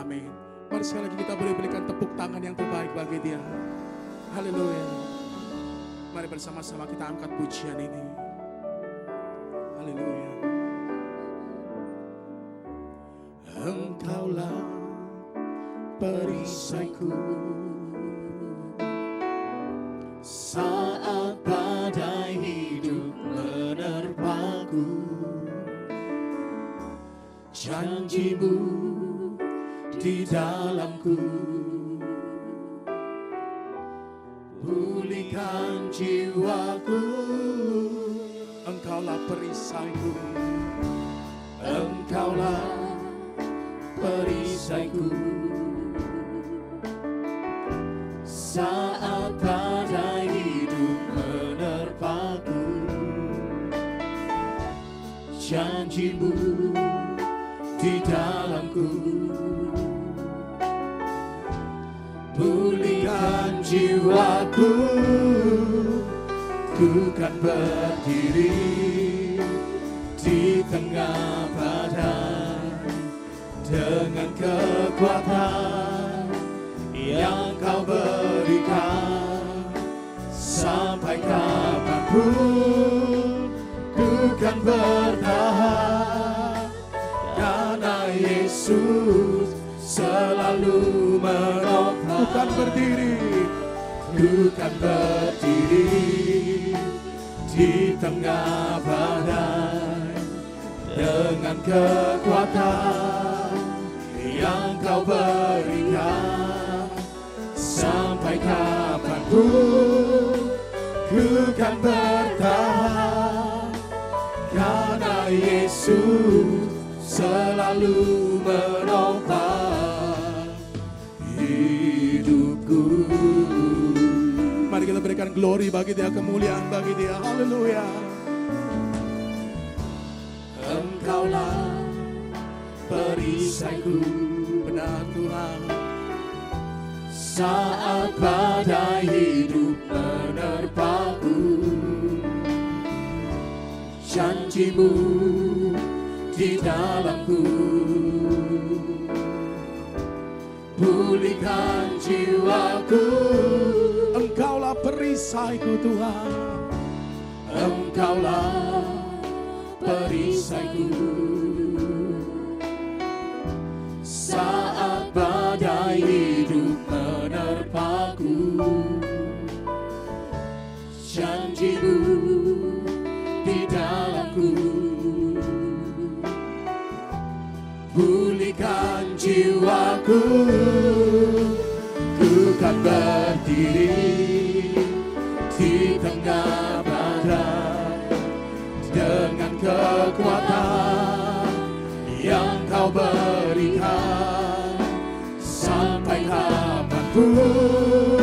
Amin. Mari sekali lagi kita boleh berikan tepuk tangan yang terbaik bagi Dia. Haleluya. Mari bersama-sama kita angkat pujian ini. Haleluya. Engkaulah perisaiku saat badai hidup menerpaku. Janjimu di dalamku, pulihkan jiwaku. Engkaulah perisaiku, Engkaulah perisaiku saat badai hidup menerpaku. Janjimu di dalamku, pulihkan jiwaku. Ku kan berdiri di tengah badai dengan kekuatan yang Kau berikan. Sampai kapanpun ku kan bertahan, karena Yesus selalu menopang. ku kan berdiri Ku kan berdiri di tengah badai dengan kekuatan yang Kau berikan. Sampai kapanpun ku kan bertahan, karena Yesus selalu menopang hidupku. Mari kita berikan glory bagi Dia, kemuliaan bagi Dia. Haleluya. Engkaulah perisaiku, Benar Tuhan. saat badai hidup menerpaku. Janjimu di dalamku, pulihkan jiwaku. Engkaulah perisaiku Tuhan. Engkaulah perisaiku saat badai hidup menerpaku. Janjimu di dalamku, pulihkan jiwaku. Ku kan berdiri di tengah badai dengan kekuatan yang Kau berikan. Sampai kapanpun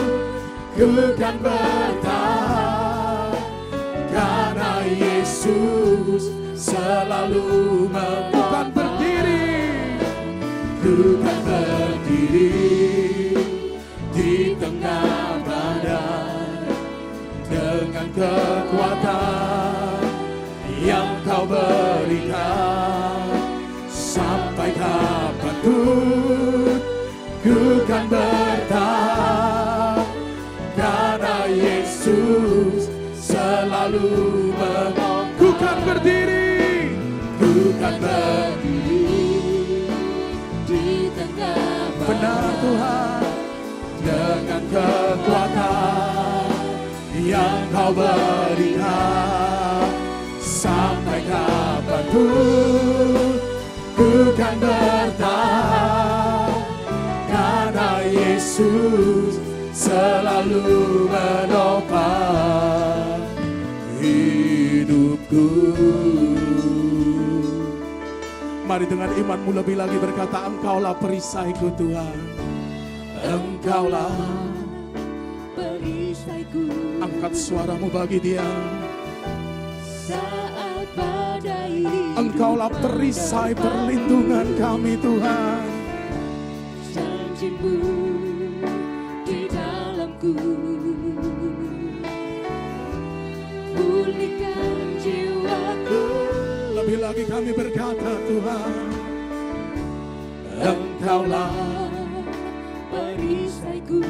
ku kan bertahan, karena Yesus selalu Bukan berdiri, Ku kan berdiri di tengah badai dengan kekuatan yang Kau berikan. Sampai kapanpun ku kan bertahan, karena Yesus selalu menopang. ku kan berdiri. Ku kan berdiri di tengah Benar Tuhan. dengan kekuatan yang Kau berikan. Sampai kapanpun ku kan bertahan, karena Yesus selalu menopang hidupku. Mari dengan imanmu lebih lagi berkata, Engkaulah perisaiku Tuhan. Engkaulah perisaiku. Angkat suaramu bagi Dia. Saat badai Engkaulah perisai perlindungan kami Tuhan. Janjimu di dalamku, pulihkan jiwaku. Lebih lagi kami berkata Tuhan, Engkaulah perisaiku.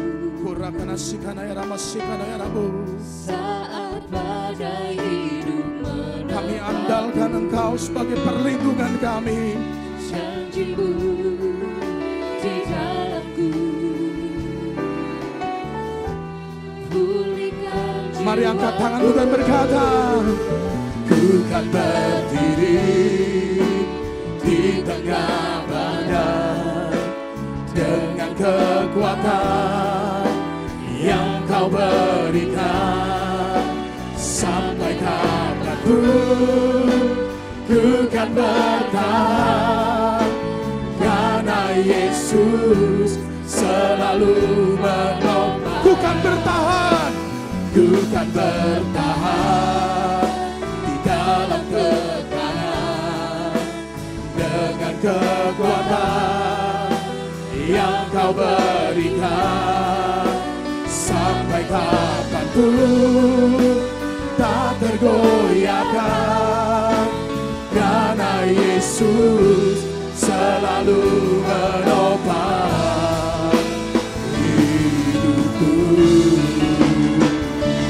Saat badai hidup menerpa, kami andalkan Engkau sebagai perlindungan kami. janji-Mu di dalamku. Pulihkan jiwa. Mari angkat tanganmu dan berkata, Ku kan berdiri di tengah badai dengan kekuatan yang Kau berikan. Sampai kapanpun ku kan bertahan, karena Yesus selalu menopang. ku kan bertahan. Ku kan bertahan di dalam tekanan dengan kekuatan yang Kau berikan. Sampai kapanpun tak tergoyahkan, karena Yesus selalu menopang hidupku.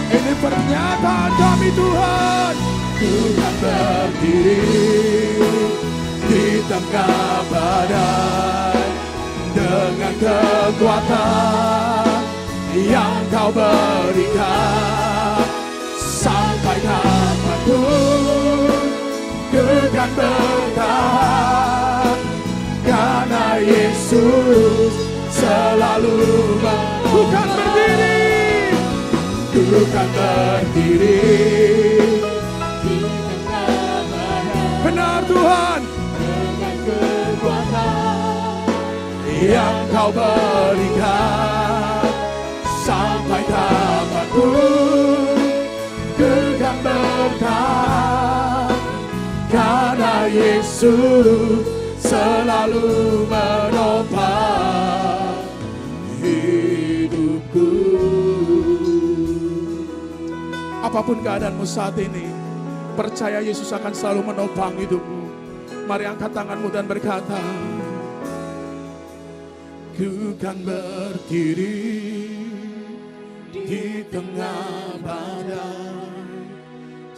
Ini pernyataan kami Tuhan. Ku kan berdiri di tengah badai dengan kekuatan yang Kau berikan. Sampai kapanpun ku kan bertahan, karena Yesus selalu Ku kan berdiri. Ku kan berdiri di tengah badai Benar Tuhan. dengan kekuatan yang Kau berikan. Sampai kapanpun ku kan bertahan, karena Yesus selalu menopang hidupku. Apapun keadaanmu saat ini, percaya Yesus akan selalu menopang hidupmu. Mari angkat tanganmu dan berkata, ku kan berdiri di tengah badai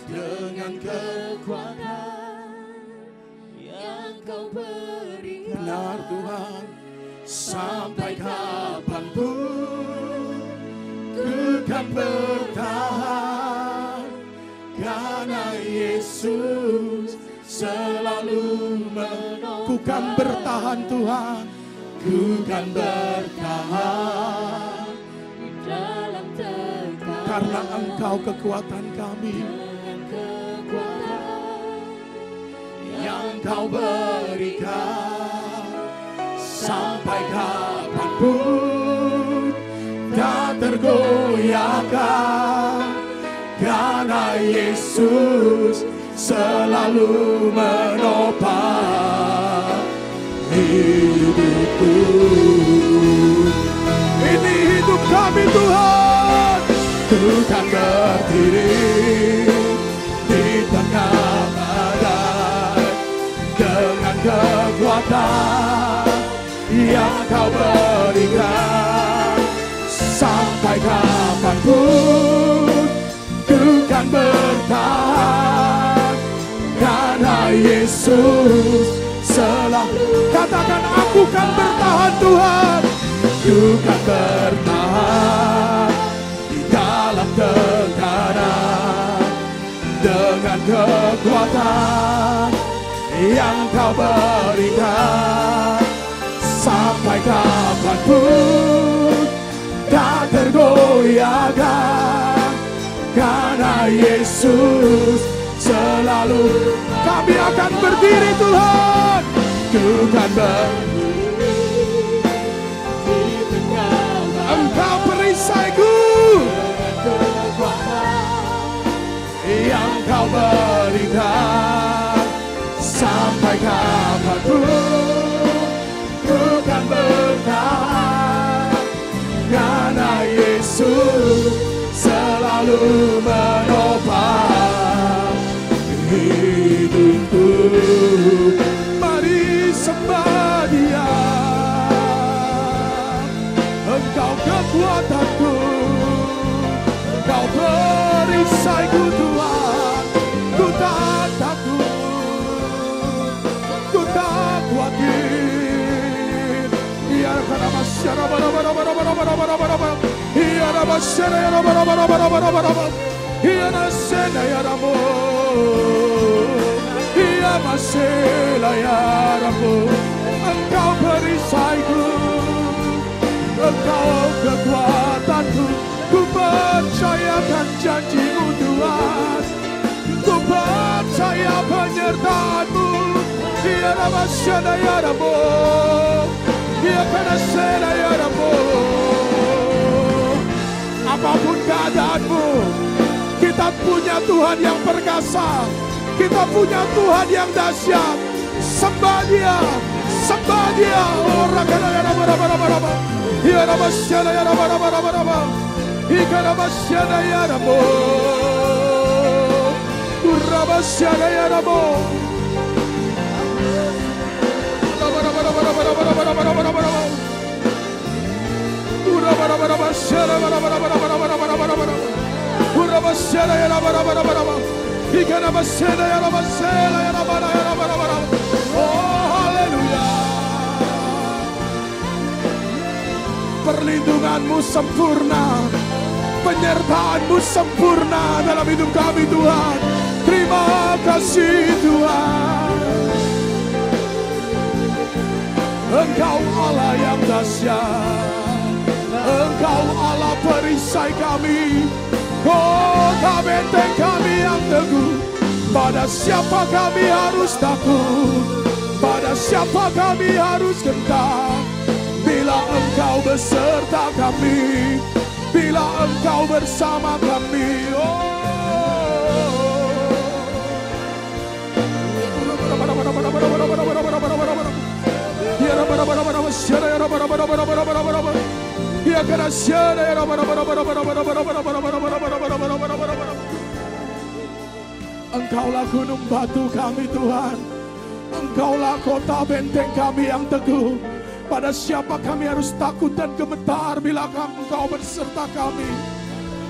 dengan Kekuatan yang Kau berikan. benar Tuhan. Sampai kapanpun ku kan bertahan, karena Yesus selalu ku kan bertahan Tuhan. Ku kan bertahan di dalam tekanan Karena Engkau kekuatan kami, dengan kekuatan yang Kau berikan. Sampai kapanpun tak tergoyahkan, karena Yesus selalu menopang hidupku. Ini hidup kami Tuhan. Ku kan berdiri di tengah badai dengan kekuatan yang Kau berikan. Sampai kapanpun ku kan bertahan, karena Yesus selalu. Katakan, aku kan bertahan Tuhan. Ku kan bertahan di dalam tekanan dengan kekuatan yang Kau berikan. Sampai kapanpun tak tergoyahkan, karena Yesus selalu. Kami akan berdiri Tuhan. Ku kan berdiri di tengah badai Engkau perisaiku. dengan kekuatan yang Kau berikan. Sampai kapanpun ku kan bertahan, karena Yesus selalu menopang hidupku. Mari sembah Dia. perisaiku Tuhan, ku tak takut, ku tak khawatir. Ya karena masyara bara. Ya masyara ya bara. Ya nasena ya ramo. Ya masela ya ramo. Engkau perisaiku, Engkau kekuatanku. Ku percayakan janjimu Tuhan, ku percaya penyertaanmu. Ya Rabbana ya Rabbo, ya Kanasena ya Rabbo. Apapun keadaanmu, kita punya Tuhan yang perkasa, kita punya Tuhan yang dahsyat. Sembah Dia, sembah Dia. Orang kata ya Rabba, ya Rabbana ya Rabba. Ikarabasyana ya Rabo, Urabasyana ya Rabo. Urabasyana ya Rabo. Ikarabasyana ya Rabo. Oh haleluya. Perlindunganmu sempurna, penyertaanmu sempurna dalam hidup kami Tuhan. Terima kasih Tuhan. Engkau Allah yang dahsyat, Engkau Allah perisai kami, kota benteng kami yang teguh. Pada siapa kami harus takut, pada siapa kami harus gentar, bila Engkau beserta kami, bila Engkau bersama kami. Engkaulah gunung batu kami Tuhan, Engkaulah kota benteng kami yang teguh. Pada siapa kami harus takut dan gemetar bila Engkau berserta kami.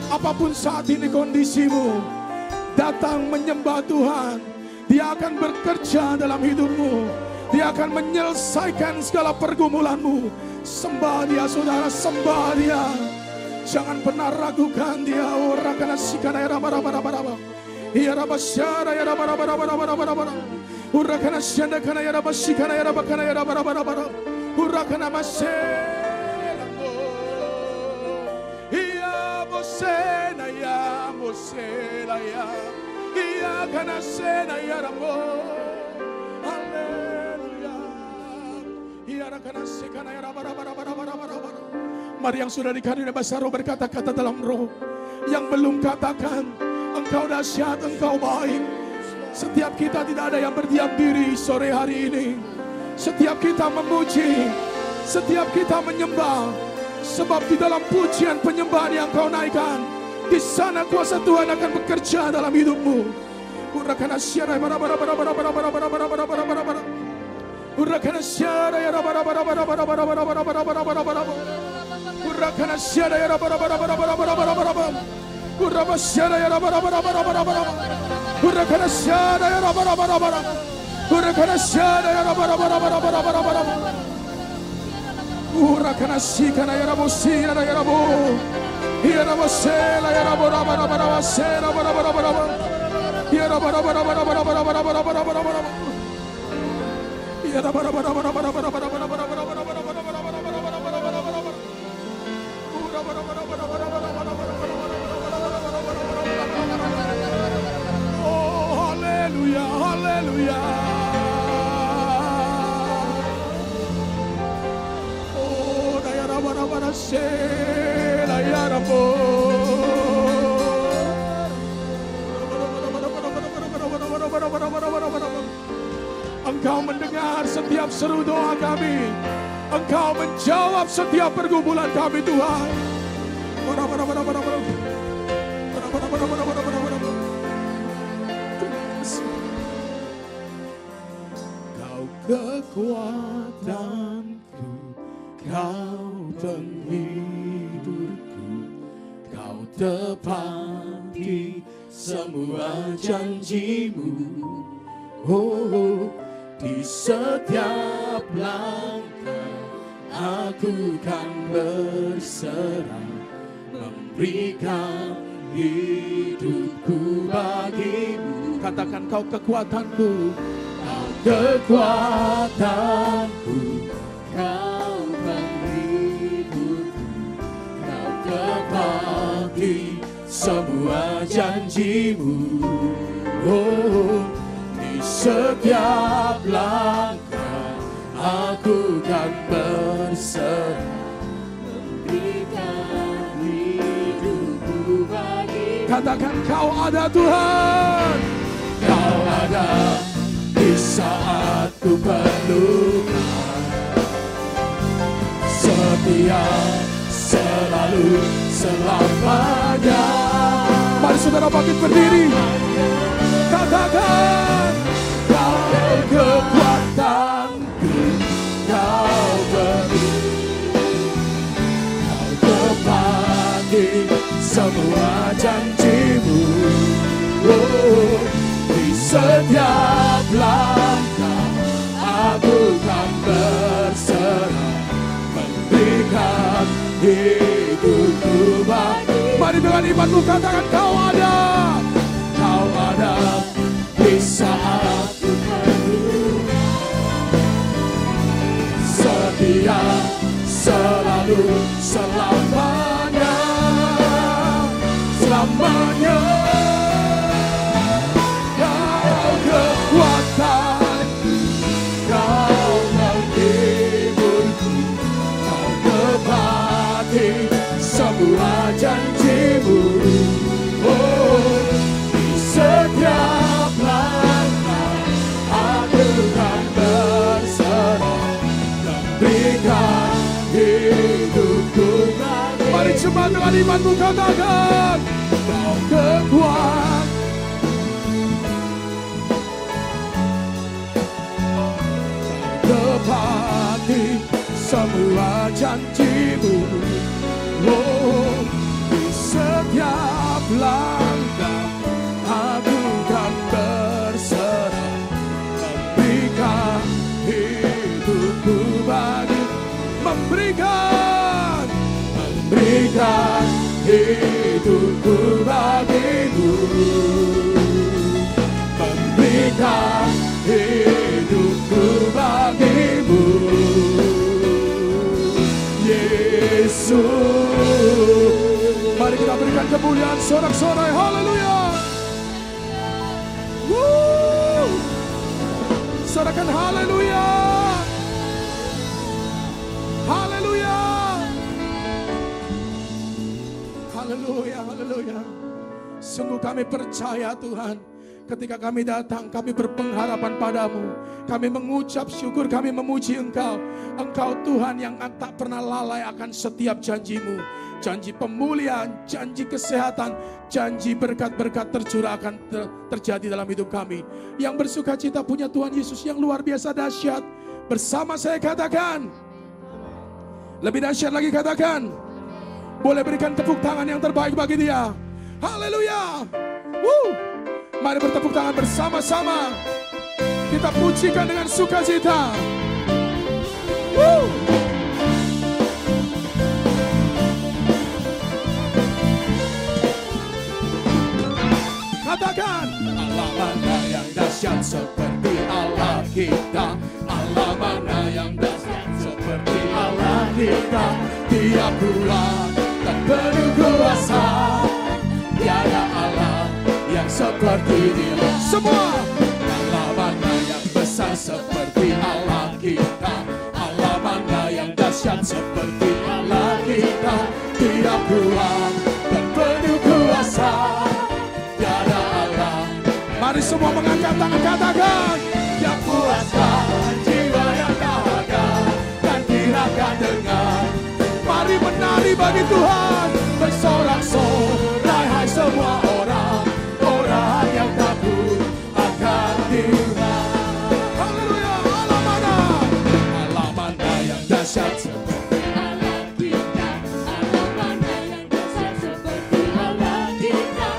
Apapun saat ini kondisimu, datang menyembah Tuhan. Dia akan bekerja dalam hidupmu, Dia akan menyelesaikan segala pergumulanmu. Sembah Dia saudara, sembah Dia. Jangan pernah ragukan Dia. Orang karena sikana ya raba. Ya raba syara ya raba. Orang karena syanda karena ya raba sikana ya raba kana ya raba. Urakana maselamo, iya mosena ya mosela ya, iya kana sena ya ramo, haleluya, iya rakana sekana ya raba. Mari yang sudah dikaruniai bahasa roh berkata-kata dalam roh, yang belum katakan, Engkau dahsyat, Engkau baik. Setiap kita tidak ada yang berdiam diri sore hari ini. Setiap kita memuji, setiap kita menyembah, sebab di dalam pujian penyembahan yang Kau naikkan, di sana kuasa Tuhan akan bekerja dalam hidupmu. Urakana syara bara. Urakana syara ya bara. Urakana syara ya bara. Uraba syara ya bara. Urakana syara ya bara. Urakana syada ya raba. Urakana sikana ya rabo sira ya rabo. Ya rabo sela ya rabo raba sela bara. Ya rabo bara. Ya oh haleluya, haleluya. Engkau mendengar setiap seru doa kami, Engkau menjawab setiap pergumulan kami Tuhan. Kau kekuatanku, Kau penghidupku, Kau tepat menepati semua janjimu. Oh, di setiap langkah aku kan berserah, memberikan hidupku bagimu. Katakan, kau kekuatanku, kau kekuatanku, kau penghiburku, kau tepati semua janjimu. Oh, di setiap langkah aku kan berserah, memberikan hidupku bagimu. Katakan, kau ada Tuhan, kau ada di saat ku perlukan, setia, selalu, selamanya. Mari saudara bangkit berdiri, katakan, kau kekuatanku, kau beri, kau tepati semua janjimu. Oh, di setiap langkah aku kan berserah, memberikan hidupku bagi. Mari dengan imanmu katakan, kau ada di saat ku perlu, setia, selalu, selamanya, selamanya. Kau kekuatanku, kau menghiburku, kau tepati semua janjimu. Oh, di setiap langkah aku kan berserah, memberikan hidupku bagi. Mari coba dengan imanmu katakan, kau kekuatan, tepati semua janjimu. Oh, di setiap langkah aku kan berserah, memberikan hidupku bagi, memberikan hidupku bagimu, memberikan hidupku bagimu, Yesus. Mari kita berikan kemuliaan sorak-sorai, haleluya. Sorakan haleluya, haleluya, haleluya, haleluya. Sungguh kami percaya Tuhan, ketika kami datang, kami berpengharapan padamu. Kami mengucap syukur, kami memuji Engkau. Engkau Tuhan yang tak pernah lalai akan setiap janjimu. Janji pemulihan, janji kesehatan, janji berkat-berkat tercurah akan terjadi dalam hidup kami. Yang bersuka cita punya Tuhan Yesus yang luar biasa dahsyat. Bersama saya katakan, lebih dahsyat lagi katakan. Boleh berikan tepuk tangan yang terbaik bagi dia. Haleluya. Mari bertepuk tangan bersama-sama. Kita pujikan dengan sukacita. Katakan, Allah mana yang dahsyat seperti Allah kita. Allah mana yang dahsyat seperti Allah kita. Dia kuat dan penuh kuasa. Tiada Allah yang seperti dia. Semua, Allah mana yang besar seperti Allah kita. Allah mana yang dahsyat seperti Allah kita. Dia kuat dan penuh kuasa. Tiada Allah. Mari semua mengangkat tangan katakan, yang puaskan jiwa yang dahaga dan kiranya dengar. Mari menari bagi Tuhan, bersorak-sorai hai semua orang yang takut akan Tuhan. Haleluya. Allah mana yang dahsyat seperti Allah kita. Allah mana yang dahsyat seperti Allah kita.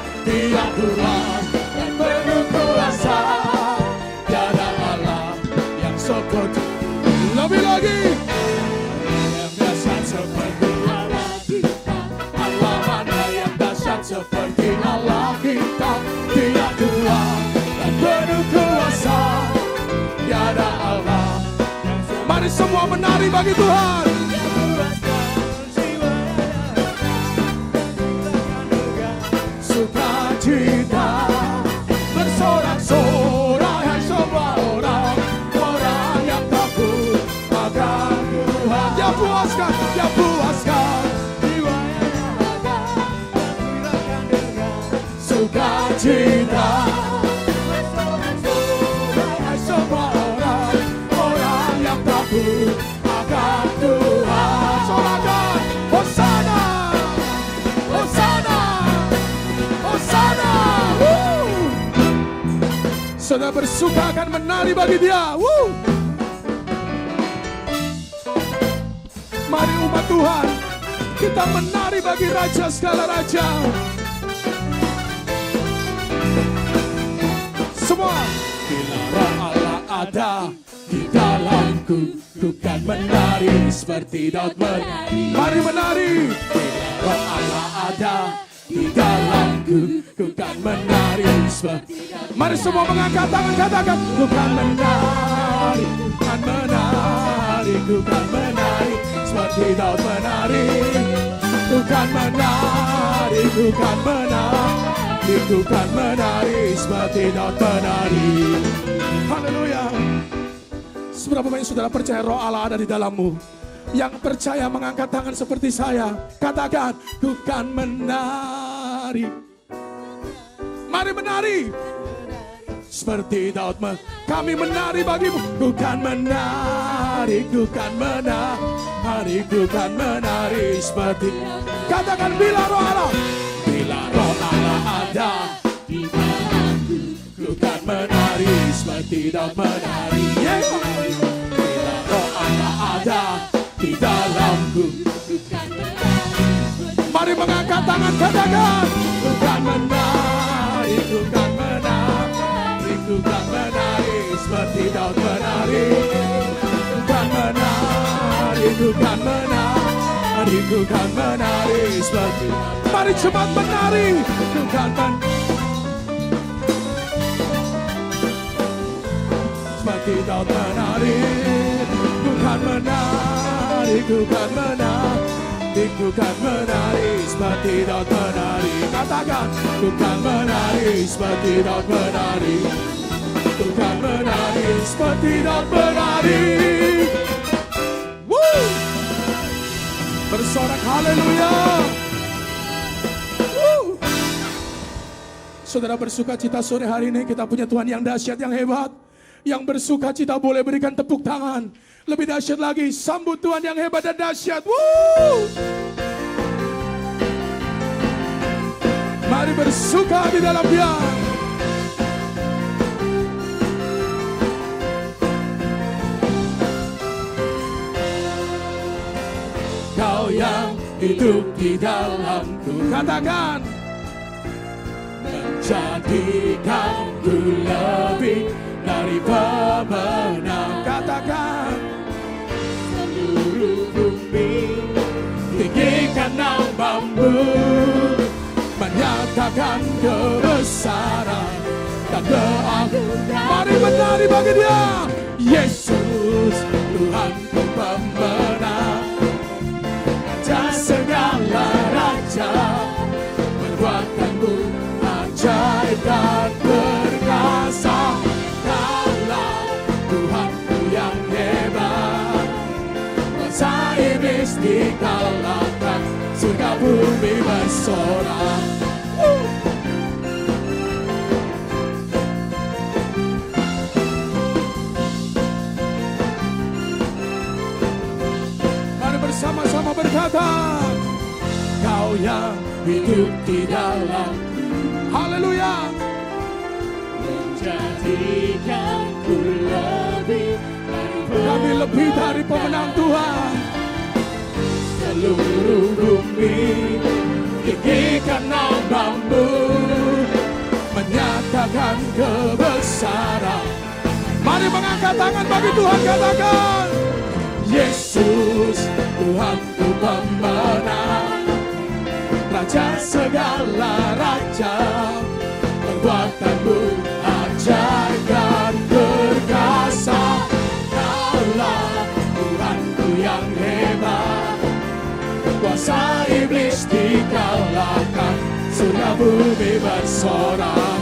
menari bagi Tuhan. Sukacita bersorak-sorai hai semua orang yang takut akan Tuhan. Ya puaskan jiwa yang ada, gembirakan dengan sukacita. Bersorak-sorai hai semua orang yang takut akan Tuhan. Sorakan Hosana, Hosana, Hosana. Saudara bersuka akan menari bagi Dia. Mari umat Tuhan, kita menari bagi Raja segala raja. Semua. Bila Roh Allah ada di dalamku, ku kan menari seperti Daud menari. Mari menari. Bila Roh Allah ada di dalamku, ku kan menari seperti Daud. Mari semua mengangkat tangan, katakan, ku kan menari, kan menari, ku kan menari seperti Daud menari. Ku kan menari, ku kan menari, ku kan menari seperti Daud menari. Haleluya. Seberapa banyak saudara percaya Roh Allah ada di dalammu? Yang percaya mengangkat tangan seperti saya, katakan, ku kan menari. Mari menari seperti Daud kami menari bagimu. Ku kan menari, ku kan menari, ku kan menari seperti. Katakan, bila Roh Allah, bila Roh Allah ada di dalamku, ku kan menari seperti Daud menari. Bila Roh Allah ada di dalamku, ku kan menari. Mari mengangkat tangan, katakan, ku kan menari, ku kan menari, ku kan menari seperti Daud menari. Ku kan menari, ku kan menari, ku kan menari seperti. Mari cepat menari, ku kan seperti Daud menari. Ku kan menari, ku kan menari, ku kan menari seperti Daud menari. Katakan, ku kan menari seperti Daud menari. Ku kan menari seperti Daud menari. Bersorak haleluya. Saudara bersuka cita sore hari ini, kita punya Tuhan yang dahsyat, yang hebat. Yang bersuka cita boleh berikan tepuk tangan. Lebih dahsyat lagi, sambut Tuhan yang hebat dan dahsyat. Mari bersuka di dalam Dia. Kau yang hidup di dalamku, katakan, menjadikanku lebih dari pemenang. Katakan, seluruh bumi tinggikan namamu, menyatakan kebesaran dan keagungan. Mari menari bagi Dia. Yesus Tuhanku pemenang, Raja segala raja, perbuatanmu ajaib dan perkasa. Kaulah Tuhanku yang hebat, bangsa iblis dikalahkan, surga bumi bersorak. Mari bersama-sama berkata, Kau yang hidup di dalam. Haleluya. Menjadikanku lebih dari pemenang. Kami lebih dari pemenang Tuhan. Seluruh bumi tinggikan namamu, menyatakan kebesaran. Mari mengangkat tangan bagi Tuhan, katakan, Yesus Tuhanku pemenang, Raja segala raja, perbuatanmu ajaib dan perkasa. Kaulah Tuhanku kuasa iblis dikalahkan, surga bumi bersorak.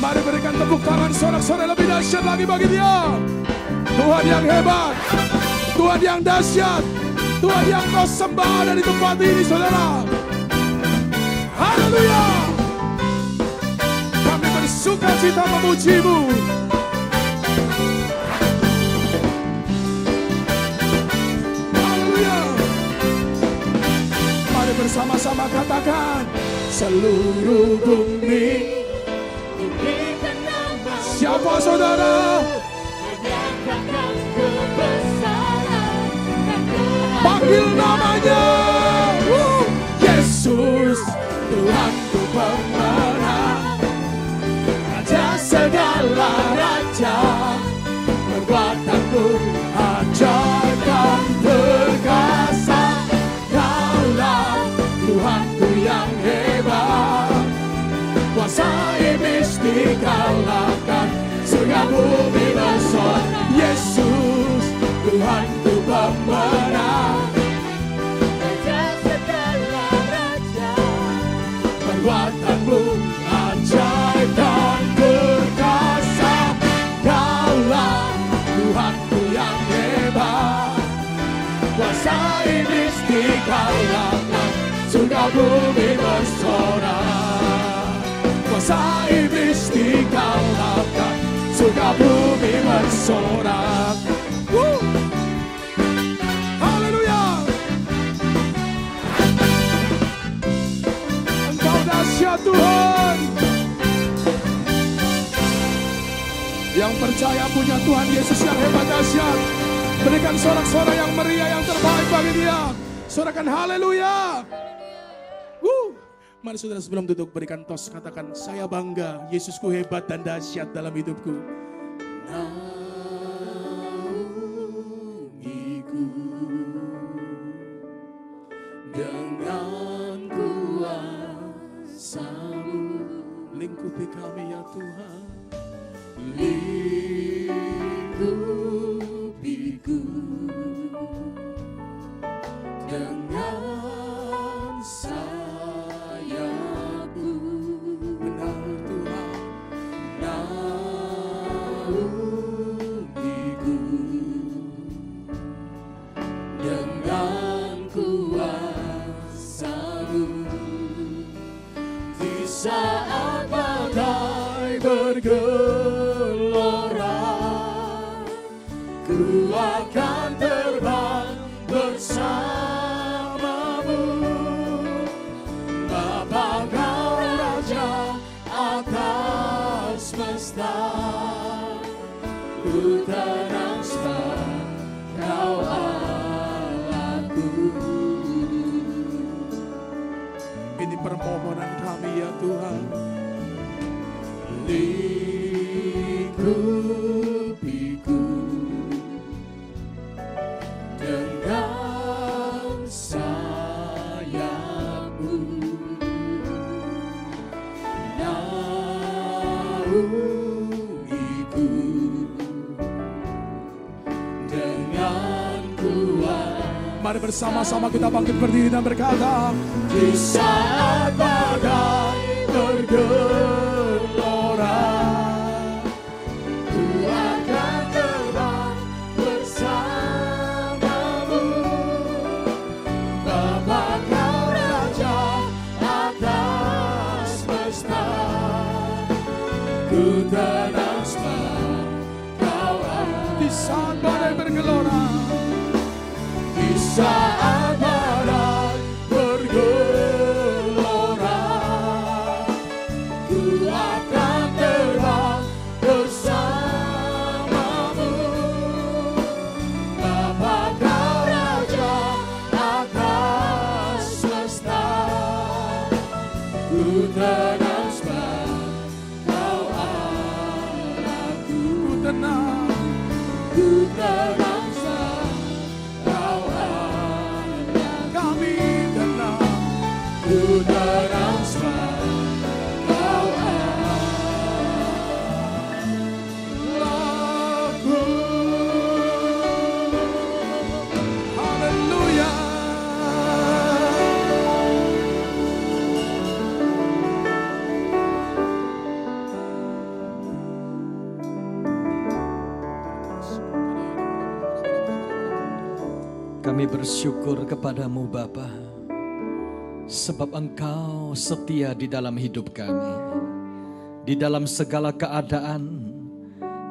Mari berikan tepuk tangan sorak-sorai lebih dahsyat lagi bagi Dia. Tuhan yang hebat, Tuhan yang dahsyat, Tuhan yang kau sembah dari tempat ini, saudara. Haleluya. Kami bersuka cita memuji-Mu. Haleluya. Mari bersama-sama katakan, seluruh bumi. Siapa saudara? Panggil namanya. Yesus, Tuhanku pemenang, Raja segala raja, perbuatanmu ajaib dan perkasa. Kaulah Tuhanku yang hebat, kuasa iblis dikalahkan, surga bumi bersorak. Yesus, Tuhanku pemenang, Raja segala raja, perbuatanmu ajaib dan perkasa. Kaulah Tuhanku yang hebat, kuasa iblis dikalahkan, surga bumi bersorak. Kuasa iblis dikalahkan, surga bumi bersorak. Haleluya. Engkau dahsyat Tuhan. Yang percaya punya Tuhan Yesus yang hebat dahsyat, berikan sorak-sorai yang meriah yang terbaik bagi Dia. Sorakan haleluya. Mari saudara sebelum duduk berikan tos, katakan, saya bangga Yesusku hebat dan dahsyat dalam hidupku. Naungiku dengan kuasa-Mu, lingkupi kami ya Tuhan. Lingkupiku dengan sayap-Mu, benar Tuhan. Naungiku dengan kuasa-Mu, di saat badai bergelora, ku akan terbang bersama-Mu. Bapa, Kau Raja atas semesta, ku tenang sebab Kau Allahku. Ini permohonan kami ya Tuhan. Lingkupiku dengan sayap-Mu, naungiku dengan kuat. Mari bersama-sama kita bangkit berdiri dan berkata, di saat badai bergelora, ku akan terbang bersama-Mu. Bapa, Kau Raja atas semesta, ku tenang sebab Kau ada. Di saat badai bergelora, di saat badai bergelora, ku akan terbang bersama-Mu. Bapa, Kau Raja atas semesta, ku tenang sebab Kau Allahku. Ku tenang sebab Kau Allah. Kami tenang, ku tenang sebab Kau Allahku. Kami bersyukur kepadamu Bapa, sebab Engkau setia di dalam hidup kami. Di dalam segala keadaan,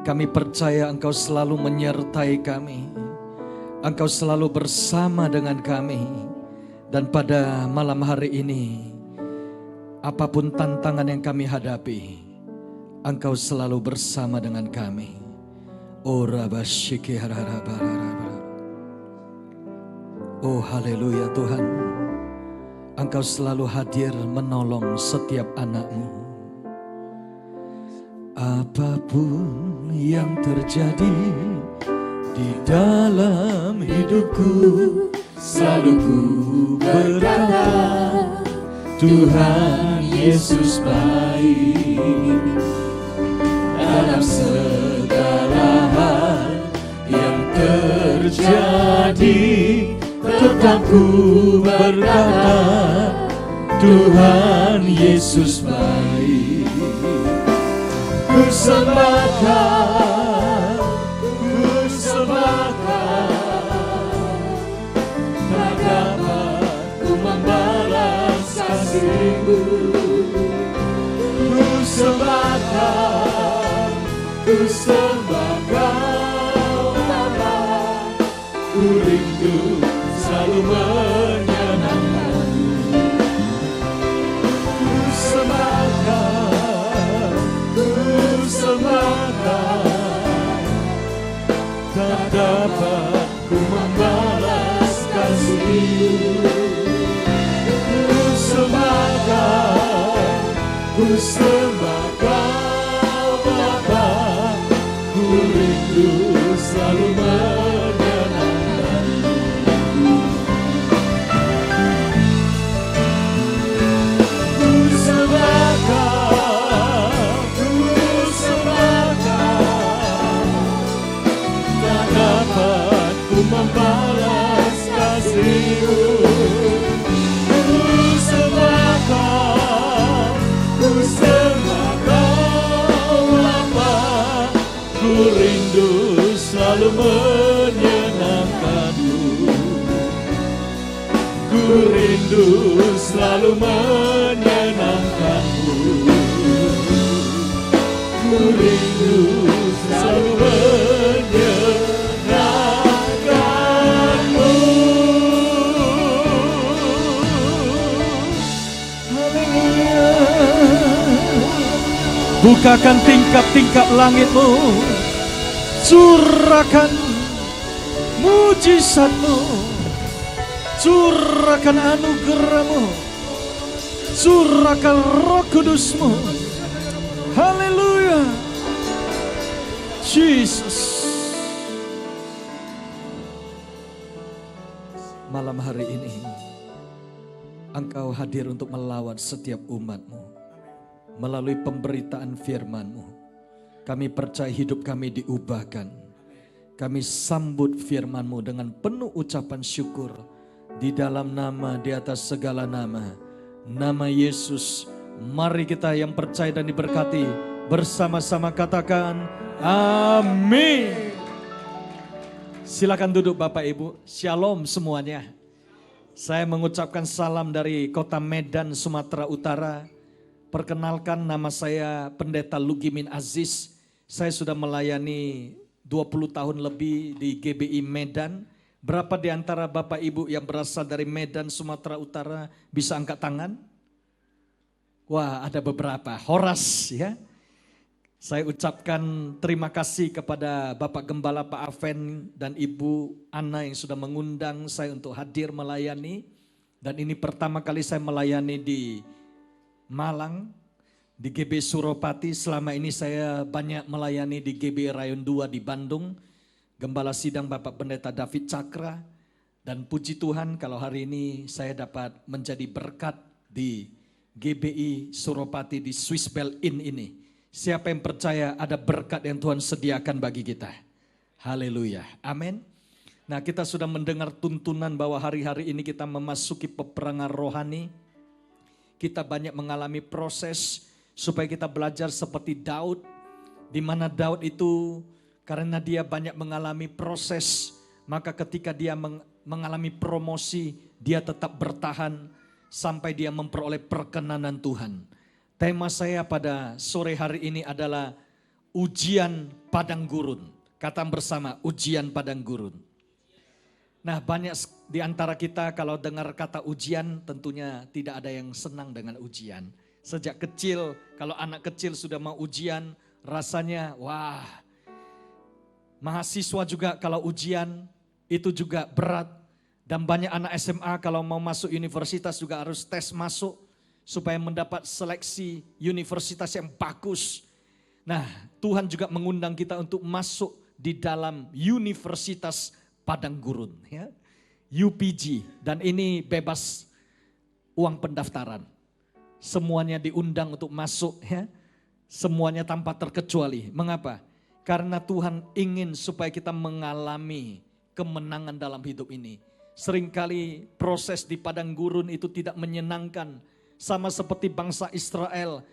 kami percaya Engkau selalu menyertai kami. Engkau selalu bersama dengan kami. Dan pada malam hari ini, apapun tantangan yang kami hadapi, Engkau selalu bersama dengan kami. Oh Rabashiki hararabarara. Oh haleluya Tuhan. Engkau selalu hadir menolong setiap anak-Mu. Apapun yang terjadi di dalam hidupku, selalu ku berkata, Tuhan Yesus baik. Dalam segala hal yang terjadi, tetap ku berkata, Tuhan Yesus baik. Ku sembahkan, tak dapat ku membalas kasih-Mu. Ku sembahkan, Bapa, ku rindu selalu menyenangkan-Mu. Ku sembahkan, tak dapat ku membalas kasih-Mu. Ku sembahkan Bapa, ku rindu selalu menyenangkan-Mu. Ku sembahkan, tak dapat ku membalas kasih-Mu. Ku sembahkan Bapa, ku rindu selalu menyenangkan-Mu. Ku rindu selalu menyenangkan-Mu. Ku rindu selalu menyenangkan-Mu. Bukakan tingkap-tingkap langit-Mu, curahkan mujizat-Mu, curahkan anugerah-Mu, curahkan Roh Kudus-Mu. Haleluya, Jesus. Malam hari ini, Engkau hadir untuk melawat setiap umat-Mu. Melalui pemberitaan firman-Mu, kami percaya hidup kami diubahkan. Kami sambut firman-Mu dengan penuh ucapan syukur. Di dalam nama, di atas segala nama, nama Yesus. Mari kita yang percaya dan diberkati bersama-sama katakan amin. Silakan duduk Bapak Ibu. Shalom semuanya. Saya mengucapkan salam dari kota Medan, Sumatera Utara. Perkenalkan, nama saya Pendeta Lugimin Aziz. Saya sudah melayani 20 tahun lebih di GBI Medan. Berapa di antara Bapak Ibu yang berasal dari Medan, Sumatera Utara bisa angkat tangan? Wah, ada beberapa. Horas ya. Saya ucapkan terima kasih kepada Bapak Gembala Pak Aven dan Ibu Ana yang sudah mengundang saya untuk hadir melayani. Dan ini pertama kali saya melayani di Malang, di GB Suropati. Selama ini saya banyak melayani di GB Rayon 2 di Bandung. Gembala sidang Bapak Pendeta David Cakra. Dan puji Tuhan kalau hari ini saya dapat menjadi berkat di GBI Suropati di Swiss Bell Inn ini. Siapa yang percaya ada berkat yang Tuhan sediakan bagi kita. Haleluya, amin. Nah, kita sudah mendengar tuntunan bahwa hari-hari ini kita memasuki peperangan rohani. Kita banyak mengalami proses supaya kita belajar seperti Daud. Di mana Daud itu karena dia banyak mengalami proses, maka ketika dia mengalami promosi, dia tetap bertahan sampai dia memperoleh perkenanan Tuhan. Tema saya pada sore hari ini adalah ujian padang gurun. Kata bersama, ujian padang gurun. Nah, banyak di antara kita kalau dengar kata ujian tentunya tidak ada yang senang dengan ujian. Sejak kecil, kalau anak kecil sudah mau ujian, rasanya wah. Mahasiswa juga kalau ujian itu juga berat. Dan banyak anak SMA kalau mau masuk universitas juga harus tes masuk supaya mendapat seleksi universitas yang bagus. Nah, Tuhan juga mengundang kita untuk masuk di dalam universitas padang gurun, ya. UPG, dan ini bebas uang pendaftaran. Semuanya diundang untuk masuk, ya. Semuanya tanpa terkecuali. Mengapa? Karena Tuhan ingin supaya kita mengalami kemenangan dalam hidup ini. Seringkali proses di padang gurun itu tidak menyenangkan. Sama seperti bangsa Israel,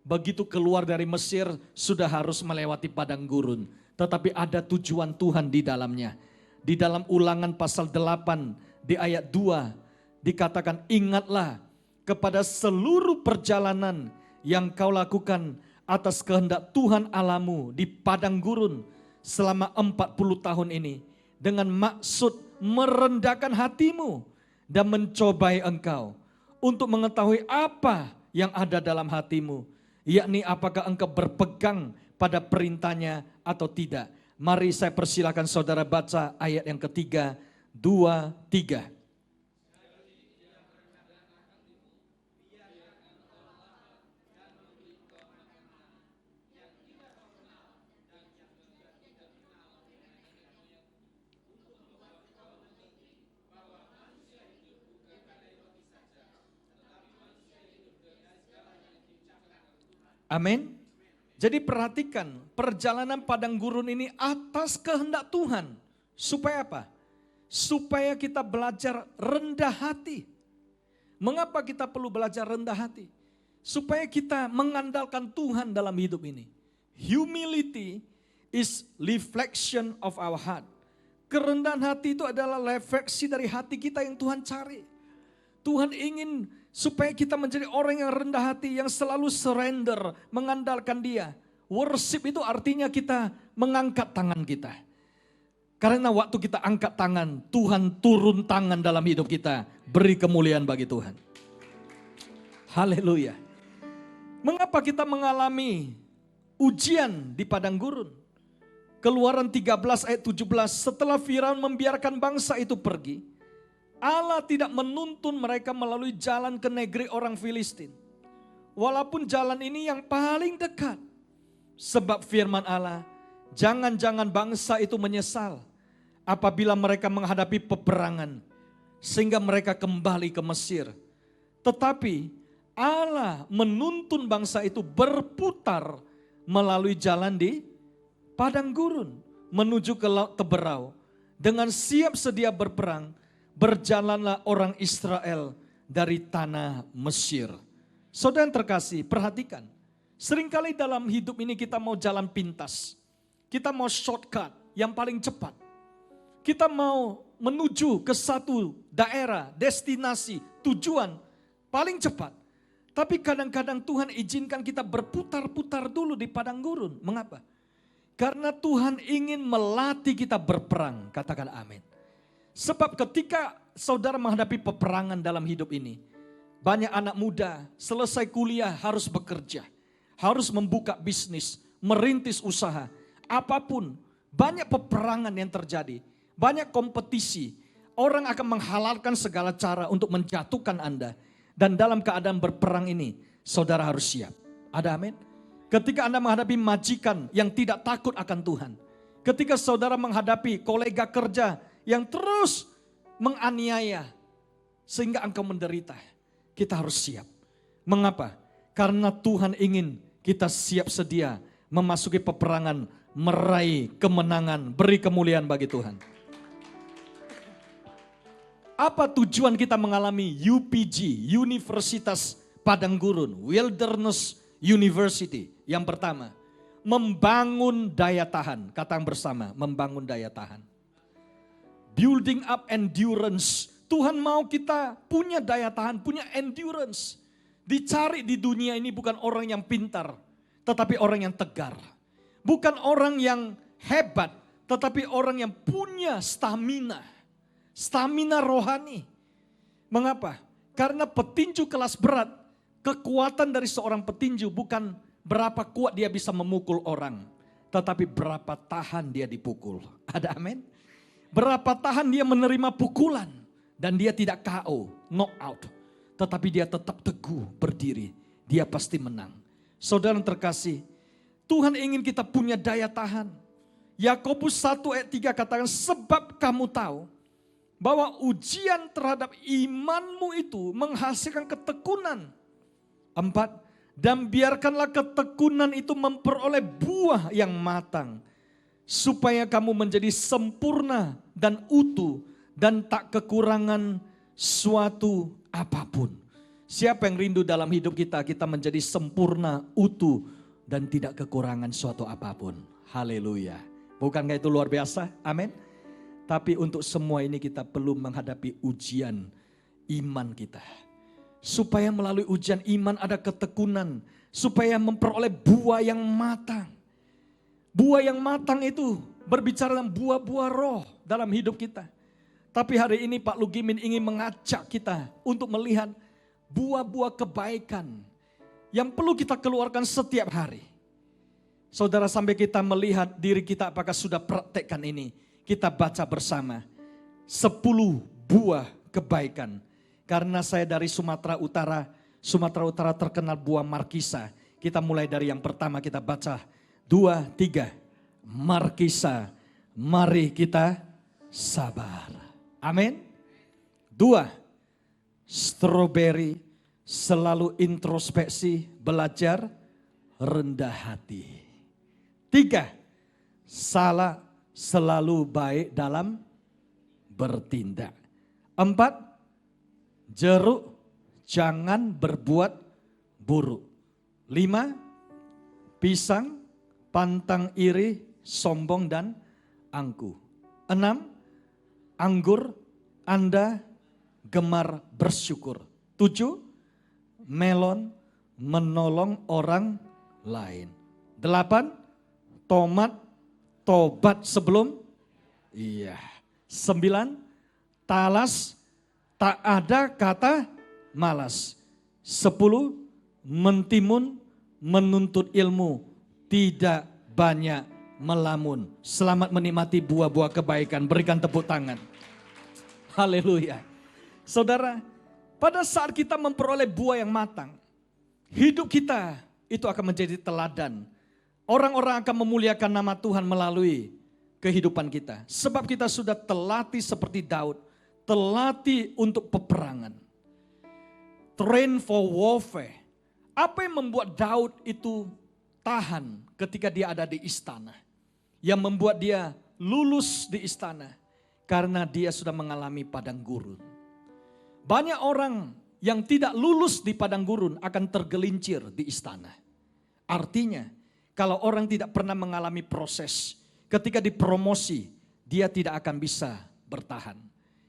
begitu keluar dari Mesir sudah harus melewati padang gurun. Tetapi ada tujuan Tuhan di dalamnya. Di dalam Ulangan pasal 8 di ayat 2 dikatakan, ingatlah kepada seluruh perjalanan yang kau lakukan atas kehendak Tuhan Allahmu di padang gurun selama 40 tahun ini. Dengan maksud merendahkan hatimu dan mencobai engkau untuk mengetahui apa yang ada dalam hatimu. Yakni apakah engkau berpegang pada perintahnya atau tidak. Mari saya persilakan saudara baca ayat yang ketiga, 2, 3. Amin. Jadi perhatikan, perjalanan padang gurun ini atas kehendak Tuhan. Supaya apa? Supaya kita belajar rendah hati. Mengapa kita perlu belajar rendah hati? Supaya kita mengandalkan Tuhan dalam hidup ini. Humility is reflection of our heart. Kerendahan hati itu adalah refleksi dari hati kita yang Tuhan cari. Tuhan ingin supaya kita menjadi orang yang rendah hati, yang selalu surrender, mengandalkan Dia. Worship itu artinya kita mengangkat tangan kita. Karena waktu kita angkat tangan, Tuhan turun tangan dalam hidup kita. Beri kemuliaan bagi Tuhan. Haleluya. Mengapa kita mengalami ujian di padang gurun? Keluaran 13 ayat 17, setelah Firaun membiarkan bangsa itu pergi, Allah tidak menuntun mereka melalui jalan ke negeri orang Filistin. Walaupun jalan ini yang paling dekat. Sebab firman Allah, jangan-jangan bangsa itu menyesal apabila mereka menghadapi peperangan. Sehingga mereka kembali ke Mesir. Tetapi Allah menuntun bangsa itu berputar melalui jalan di padang gurun. Menuju ke Laut Teberau. Dengan siap sedia berperang. Berjalanlah orang Israel dari tanah Mesir. Saudara yang terkasih, perhatikan. Seringkali dalam hidup ini kita mau jalan pintas. Kita mau shortcut yang paling cepat. Kita mau menuju ke satu daerah, destinasi, tujuan paling cepat. Tapi kadang-kadang Tuhan izinkan kita berputar-putar dulu di padang gurun. Mengapa? Karena Tuhan ingin melatih kita berperang. Katakan amin. Sebab ketika saudara menghadapi peperangan dalam hidup ini, banyak anak muda selesai kuliah harus bekerja, harus membuka bisnis, merintis usaha, apapun. Banyak peperangan yang terjadi, banyak kompetisi. Orang akan menghalalkan segala cara untuk menjatuhkan Anda. Dan dalam keadaan berperang ini, saudara harus siap. Ada amin? Ketika Anda menghadapi majikan yang tidak takut akan Tuhan. Ketika saudara menghadapi kolega kerja yang terus menganiaya sehingga engkau menderita. Kita harus siap. Mengapa? Karena Tuhan ingin kita siap sedia memasuki peperangan, meraih kemenangan, beri kemuliaan bagi Tuhan. Apa tujuan kita mengalami UPG, Universitas Padang Gurun, Wilderness University? Yang pertama, membangun daya tahan. Kata bersama, membangun daya tahan. building up endurance. Tuhan mau kita punya daya tahan, punya endurance. Dicari di dunia ini bukan orang yang pintar, tetapi orang yang tegar. Bukan orang yang hebat, tetapi orang yang punya stamina. Stamina rohani. Mengapa? Karena petinju kelas berat, kekuatan dari seorang petinju bukan berapa kuat dia bisa memukul orang, tetapi berapa tahan dia dipukul. Ada amin? Berapa tahan dia menerima pukulan dan dia tidak KO, knock out. Tetapi dia tetap teguh berdiri, dia pasti menang. Saudara yang terkasih, Tuhan ingin kita punya daya tahan. Yakobus 1 ayat 3 katakan, sebab kamu tahu bahwa ujian terhadap imanmu itu menghasilkan ketekunan. 4, dan biarkanlah ketekunan itu memperoleh buah yang matang, supaya kamu menjadi sempurna dan utuh dan tak kekurangan suatu apapun. Siapa yang rindu dalam hidup kita, kita menjadi sempurna, utuh, dan tidak kekurangan suatu apapun. Haleluya. Bukankah itu luar biasa? Amin. Tapi untuk semua ini kita perlu menghadapi ujian iman kita. Supaya melalui ujian iman ada ketekunan. Supaya memperoleh buah yang matang. Buah yang matang itu berbicara tentang buah-buah roh dalam hidup kita. Tapi hari ini Pak Lugimin ingin mengajak kita untuk melihat buah-buah kebaikan yang perlu kita keluarkan setiap hari. Saudara, sampai kita melihat diri kita apakah sudah praktekkan ini. Kita baca bersama 10 buah kebaikan. Karena saya dari Sumatera Utara terkenal buah markisa. Kita mulai dari yang pertama, kita baca 2, 3. Markisa, mari kita sabar. Amin. 2, stroberi, selalu introspeksi, belajar, rendah hati. 3, salah, selalu baik dalam bertindak. 4, jeruk, jangan berbuat buruk. 5, pisang, pantang iri, sombong dan angkuh. 6, anggur, Anda gemar bersyukur. 7, melon, menolong orang lain. 8, tomat, tobat sebelum. 9, talas, tak ada kata malas. 10, mentimun, menuntut ilmu, tidak banyak melamun. Selamat menikmati buah-buah kebaikan. Berikan tepuk tangan. Haleluya. Saudara, pada saat kita memperoleh buah yang matang, hidup kita itu akan menjadi teladan. Orang-orang akan memuliakan nama Tuhan melalui kehidupan kita. Sebab kita sudah terlatih seperti Daud. Terlatih untuk peperangan. Train for warfare. Apa yang membuat Daud itu tahan ketika dia ada di istana? Yang membuat dia lulus di istana karena dia sudah mengalami padang gurun. Banyak orang yang tidak lulus di padang gurun akan tergelincir di istana. Artinya kalau orang tidak pernah mengalami proses, ketika dipromosi dia tidak akan bisa bertahan.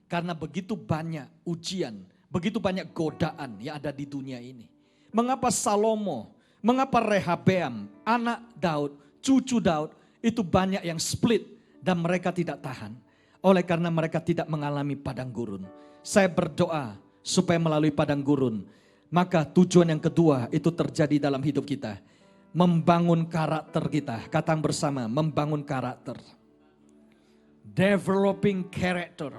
Karena begitu banyak ujian, begitu banyak godaan yang ada di dunia ini. Mengapa Salomo, mengapa Rehabeam, anak Daud, cucu Daud, itu banyak yang split dan mereka tidak tahan. Oleh karena mereka tidak mengalami padang gurun. Saya berdoa supaya melalui padang gurun, maka tujuan yang kedua itu terjadi dalam hidup kita. Membangun karakter kita. Katakan bersama, membangun karakter. Developing character.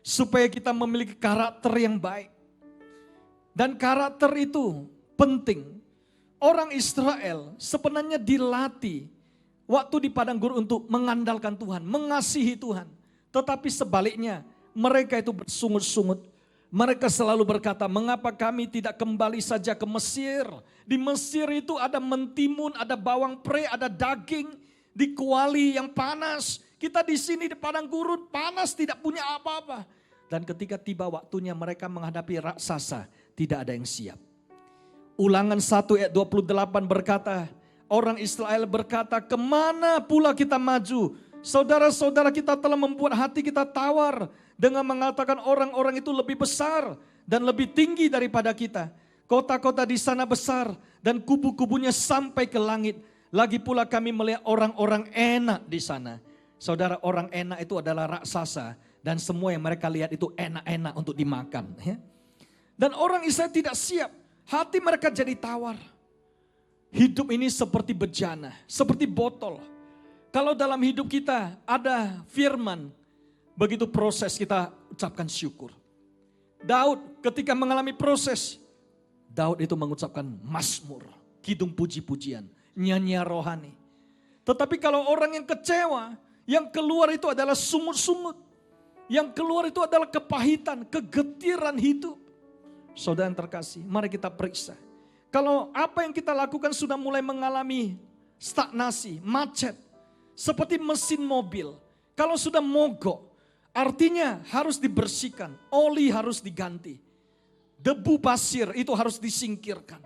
Supaya kita memiliki karakter yang baik. Dan karakter itu penting. Orang Israel sebenarnya dilatih waktu di padang gurun untuk mengandalkan Tuhan, mengasihi Tuhan. Tetapi sebaliknya mereka itu bersungut-sungut. Mereka selalu berkata, mengapa kami tidak kembali saja ke Mesir? Di Mesir itu ada mentimun, ada bawang pre, ada daging di kuali yang panas. Kita di sini di padang gurun panas, tidak punya apa-apa. Dan ketika tiba waktunya mereka menghadapi raksasa, tidak ada yang siap. Ulangan 1 ayat 28 berkata, orang Israel berkata, kemana pula kita maju Saudara-saudara kita telah membuat hati kita tawar dengan mengatakan orang-orang itu lebih besar dan lebih tinggi daripada kita. Kota-kota di sana besar dan kubu-kubunya sampai ke langit. Lagi pula kami melihat orang-orang enak di sana. Saudara, orang enak itu adalah raksasa dan semua yang mereka lihat itu enak-enak untuk dimakan. Ya. Dan orang Israel tidak siap, hati mereka jadi tawar. Hidup ini seperti bejana, seperti botol. Kalau dalam hidup kita ada firman, begitu proses kita ucapkan syukur. Daud ketika mengalami proses, Daud itu mengucapkan mazmur, kidung puji-pujian, nyanyian rohani. Tetapi kalau orang yang kecewa, yang keluar itu adalah sumut-sumut. Yang keluar itu adalah kepahitan, kegetiran hidup. Saudara yang terkasih, mari kita periksa. Kalau apa yang kita lakukan sudah mulai mengalami stagnasi, macet, seperti mesin mobil. Kalau sudah mogok, artinya harus dibersihkan, oli harus diganti. Debu pasir itu harus disingkirkan.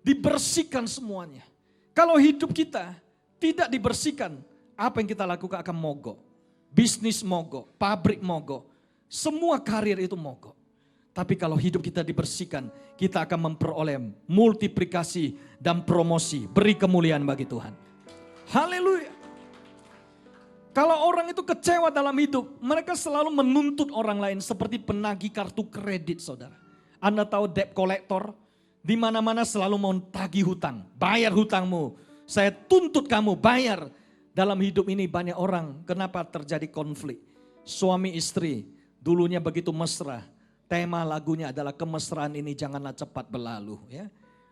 Dibersihkan semuanya. Kalau hidup kita tidak dibersihkan, apa yang kita lakukan akan mogok. Bisnis mogok, pabrik mogok, semua karir itu mogok. Tapi kalau hidup kita dibersihkan, kita akan memperoleh multiplikasi dan promosi. Beri kemuliaan bagi Tuhan. Haleluya. Kalau orang itu kecewa dalam hidup, mereka selalu menuntut orang lain seperti penagih kartu kredit, saudara. Anda tahu debt collector? Di mana-mana selalu mau tagih hutang. Bayar hutangmu, saya tuntut kamu bayar. Dalam hidup ini banyak orang, kenapa terjadi konflik? Suami istri, dulunya begitu mesra. Tema lagunya adalah kemesraan ini janganlah cepat berlalu. Ya.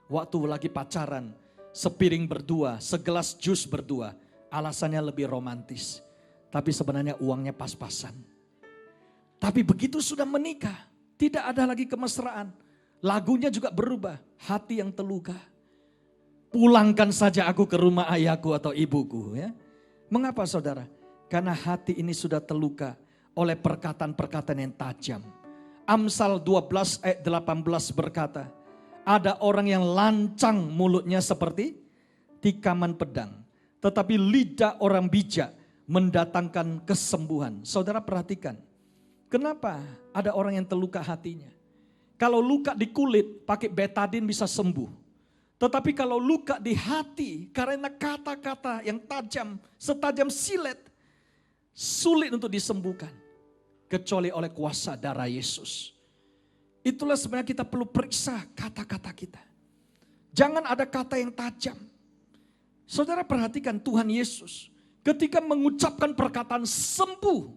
Waktu lagi pacaran, sepiring berdua, segelas jus berdua. Alasannya lebih romantis. Tapi sebenarnya uangnya pas-pasan. Tapi begitu sudah menikah, tidak ada lagi kemesraan. Lagunya juga berubah, hati yang terluka. Pulangkan saja aku ke rumah ayahku atau ibuku. Ya. Mengapa saudara? Karena hati ini sudah terluka oleh perkataan-perkataan yang tajam. Amsal 12 ayat 18 berkata, ada orang yang lancang mulutnya seperti tikaman pedang. Tetapi lidah orang bijak mendatangkan kesembuhan. Saudara perhatikan, kenapa ada orang yang terluka hatinya? Kalau luka di kulit pakai betadin bisa sembuh. Tetapi kalau luka di hati karena kata-kata yang tajam, setajam silet, sulit untuk disembuhkan. Kecuali oleh kuasa darah Yesus. Itulah sebenarnya kita perlu periksa kata-kata kita. Jangan ada kata yang tajam. Saudara perhatikan Tuhan Yesus. Ketika mengucapkan perkataan sembuh.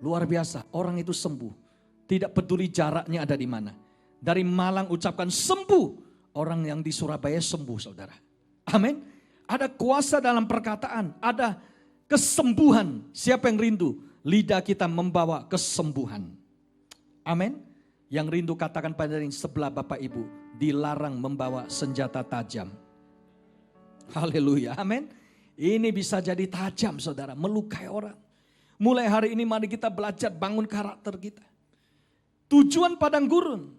Luar biasa, orang itu sembuh. Tidak peduli jaraknya ada di mana. Dari Malang ucapkan sembuh. Orang yang di Surabaya sembuh saudara. Amin. Ada kuasa dalam perkataan. Ada kesembuhan. Siapa yang rindu? Lidah kita membawa kesembuhan. Amin. Yang rindu katakan pada yang sebelah Bapak Ibu. Dilarang membawa senjata tajam. Haleluya. Amin. Ini bisa jadi tajam saudara. Melukai orang. Mulai hari ini mari kita belajar bangun karakter kita. Tujuan padang gurun.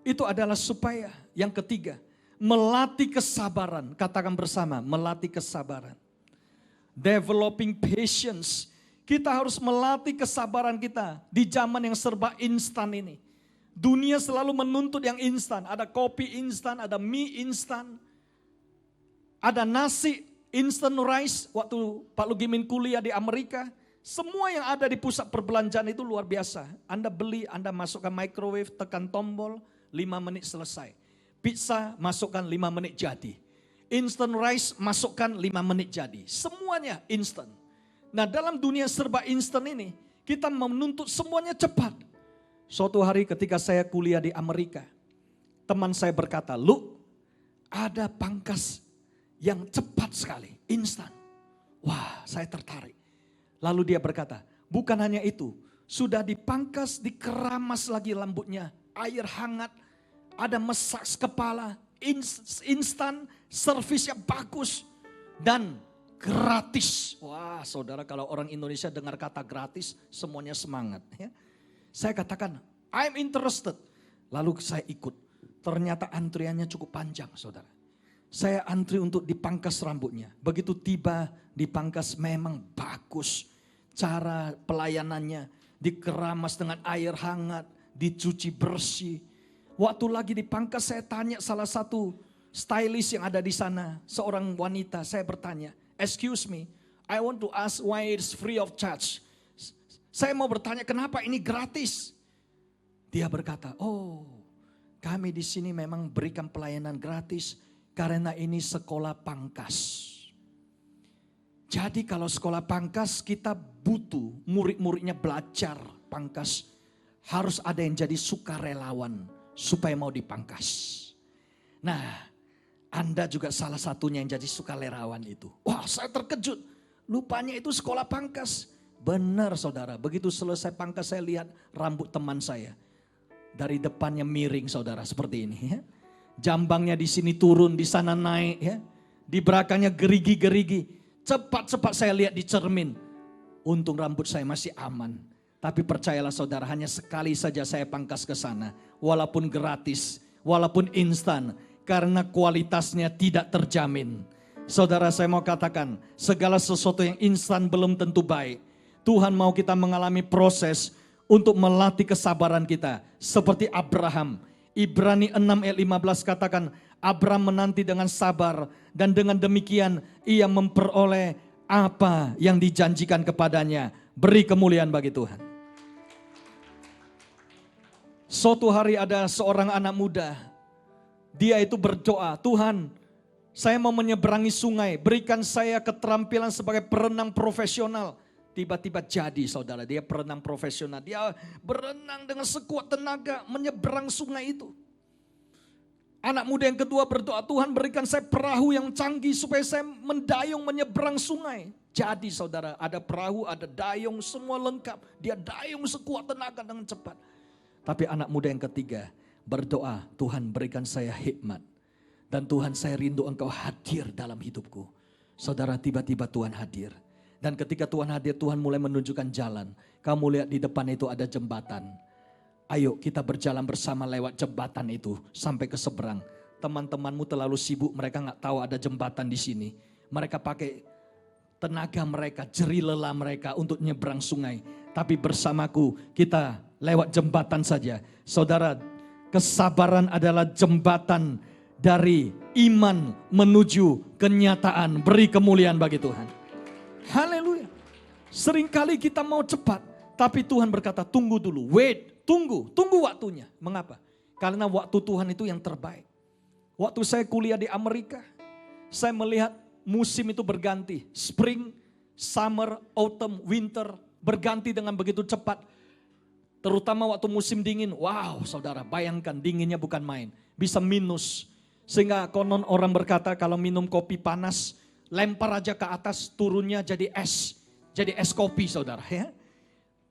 Itu adalah supaya yang ketiga. Melatih kesabaran. Katakan bersama. Melatih kesabaran. Developing patience. Kita harus melatih kesabaran kita di zaman yang serba instan ini. Dunia selalu menuntut yang instan. Ada kopi instan, ada mie instan. Ada nasi instant rice. Waktu Pak Lugimin kuliah di Amerika. Semua yang ada di pusat perbelanjaan itu luar biasa. Anda beli, Anda masukkan microwave, tekan tombol, 5 menit selesai. Pizza masukkan 5 menit jadi. Instant rice masukkan 5 menit jadi. Semuanya instan. Nah dalam dunia serba instan ini, kita menuntut semuanya cepat. Suatu hari ketika saya kuliah di Amerika, teman saya berkata, "Lu, ada pangkas yang cepat sekali, instan." Wah, saya tertarik. Lalu dia berkata, bukan hanya itu, sudah dipangkas, dikeramas lagi rambutnya, air hangat, ada massage kepala, instan, servisnya bagus, dan gratis. Wah saudara, kalau orang Indonesia dengar kata gratis semuanya semangat. Ya. Saya katakan I'm interested. Lalu saya ikut. Ternyata antriannya cukup panjang saudara. Saya antri untuk dipangkas rambutnya. Begitu tiba dipangkas memang bagus. Cara pelayanannya dikeramas dengan air hangat, dicuci bersih. Waktu lagi dipangkas saya tanya salah satu stylist yang ada di sana. Seorang wanita, saya bertanya, "Excuse me, I want to ask why it's free of charge." Saya mau bertanya kenapa ini gratis. Dia berkata, "Oh, kami di sini memang berikan pelayanan gratis karena ini sekolah pangkas." Jadi kalau sekolah pangkas kita butuh murid-muridnya belajar pangkas. Harus ada yang jadi sukarelawan supaya mau dipangkas. Nah, Anda juga salah satunya yang jadi sukarelawan itu. Wah, saya terkejut. Lupanya itu sekolah pangkas. Benar saudara, begitu selesai pangkas saya lihat rambut teman saya. Dari depannya miring saudara seperti ini ya. Jambangnya di sini turun, di sana naik ya. Di belakangnya gerigi-gerigi. Cepat-cepat saya lihat di cermin. Untung rambut saya masih aman. Tapi percayalah saudara, hanya sekali saja saya pangkas ke sana. Walaupun gratis, walaupun instan. Karena kualitasnya tidak terjamin. Saudara, saya mau katakan, segala sesuatu yang instan belum tentu baik. Tuhan mau kita mengalami proses untuk melatih kesabaran kita. Seperti Abraham. Ibrani 6 ayat 15 katakan, Abraham menanti dengan sabar dan dengan demikian ia memperoleh apa yang dijanjikan kepadanya. Beri kemuliaan bagi Tuhan. Suatu hari ada seorang anak muda. Dia itu berdoa, "Tuhan, saya mau menyeberangi sungai. Berikan saya keterampilan sebagai perenang profesional." Tiba-tiba jadi saudara, dia perenang profesional. Dia berenang dengan sekuat tenaga menyeberang sungai itu. Anak muda yang kedua berdoa, "Tuhan berikan saya perahu yang canggih supaya saya mendayung menyeberang sungai." Jadi saudara, ada perahu, ada dayung, semua lengkap. Dia dayung sekuat tenaga dengan cepat. Tapi anak muda yang ketiga berdoa, "Tuhan berikan saya hikmat. Dan Tuhan saya rindu Engkau hadir dalam hidupku." Saudara, tiba-tiba Tuhan hadir. Dan ketika Tuhan hadir, Tuhan mulai menunjukkan jalan. Kamu lihat di depan itu ada jembatan. Ayo kita berjalan bersama lewat jembatan itu sampai ke seberang. Teman-temanmu terlalu sibuk, mereka gak tahu ada jembatan di sini. Mereka pakai tenaga mereka, jerih lelah mereka untuk nyebrang sungai. Tapi bersamaku kita lewat jembatan saja. Saudara, kesabaran adalah jembatan dari iman menuju kenyataan. Beri kemuliaan bagi Tuhan. Haleluya. Seringkali kita mau cepat, tapi Tuhan berkata tunggu dulu, wait, tunggu waktunya. Mengapa? Karena waktu Tuhan itu yang terbaik. Waktu saya kuliah di Amerika, saya melihat musim itu berganti. Spring, summer, autumn, winter, berganti dengan begitu cepat. Terutama waktu musim dingin, wow saudara, bayangkan dinginnya bukan main. Bisa minus. Sehingga konon orang berkata kalau minum kopi panas, lempar aja ke atas, turunnya jadi es. Jadi es kopi saudara ya.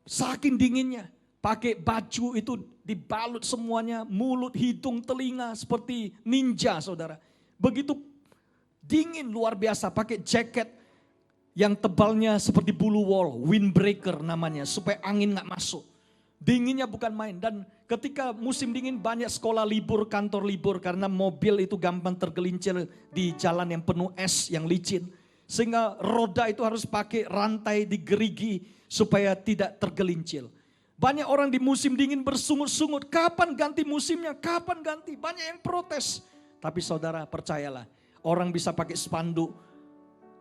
Saking dinginnya, pakai baju itu dibalut semuanya, mulut, hidung, telinga seperti ninja saudara. Begitu dingin luar biasa, pakai jaket yang tebalnya seperti bulu wol, windbreaker namanya, supaya angin gak masuk. Dinginnya bukan main. Dan ketika musim dingin banyak sekolah libur, kantor libur. Karena mobil itu gampang tergelincir di jalan yang penuh es, yang licin. Sehingga roda itu harus pakai rantai digerigi supaya tidak tergelincir. Banyak orang di musim dingin bersungut-sungut. Kapan ganti musimnya? Kapan ganti? Banyak yang protes. Tapi saudara percayalah, orang bisa pakai spanduk.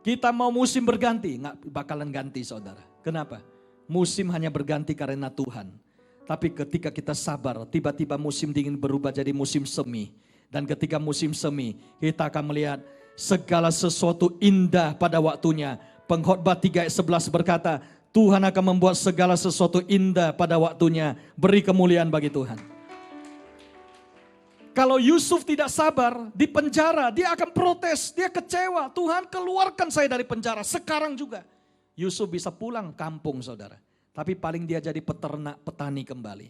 Kita mau musim berganti, nggak bakalan ganti saudara. Kenapa? Musim hanya berganti karena Tuhan. Tapi ketika kita sabar, tiba-tiba musim dingin berubah jadi musim semi. Dan ketika musim semi, kita akan melihat segala sesuatu indah pada waktunya. Pengkhotbah 3 ayat 11 berkata, Tuhan akan membuat segala sesuatu indah pada waktunya. Beri kemuliaan bagi Tuhan. Kalau Yusuf tidak sabar, di penjara, dia akan protes, dia kecewa. Tuhan keluarkan saya dari penjara, sekarang juga. Yusuf bisa pulang kampung saudara. Tapi paling dia jadi peternak, petani kembali.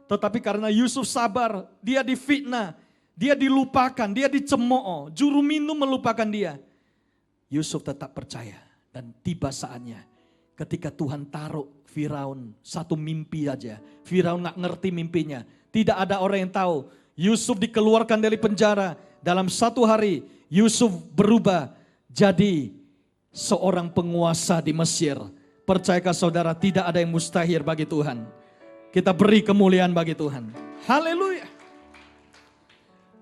Tetapi karena Yusuf sabar, dia difitnah, dia dilupakan, dia dicemooh, juru minum melupakan dia. Yusuf tetap percaya dan tiba saatnya ketika Tuhan taruh Firaun satu mimpi aja. Firaun gak ngerti mimpinya, tidak ada orang yang tahu. Yusuf dikeluarkan dari penjara dalam satu hari. Yusuf berubah jadi seorang penguasa di Mesir. Percayakah saudara, tidak ada yang mustahil bagi Tuhan. Kita beri kemuliaan bagi Tuhan. Haleluya.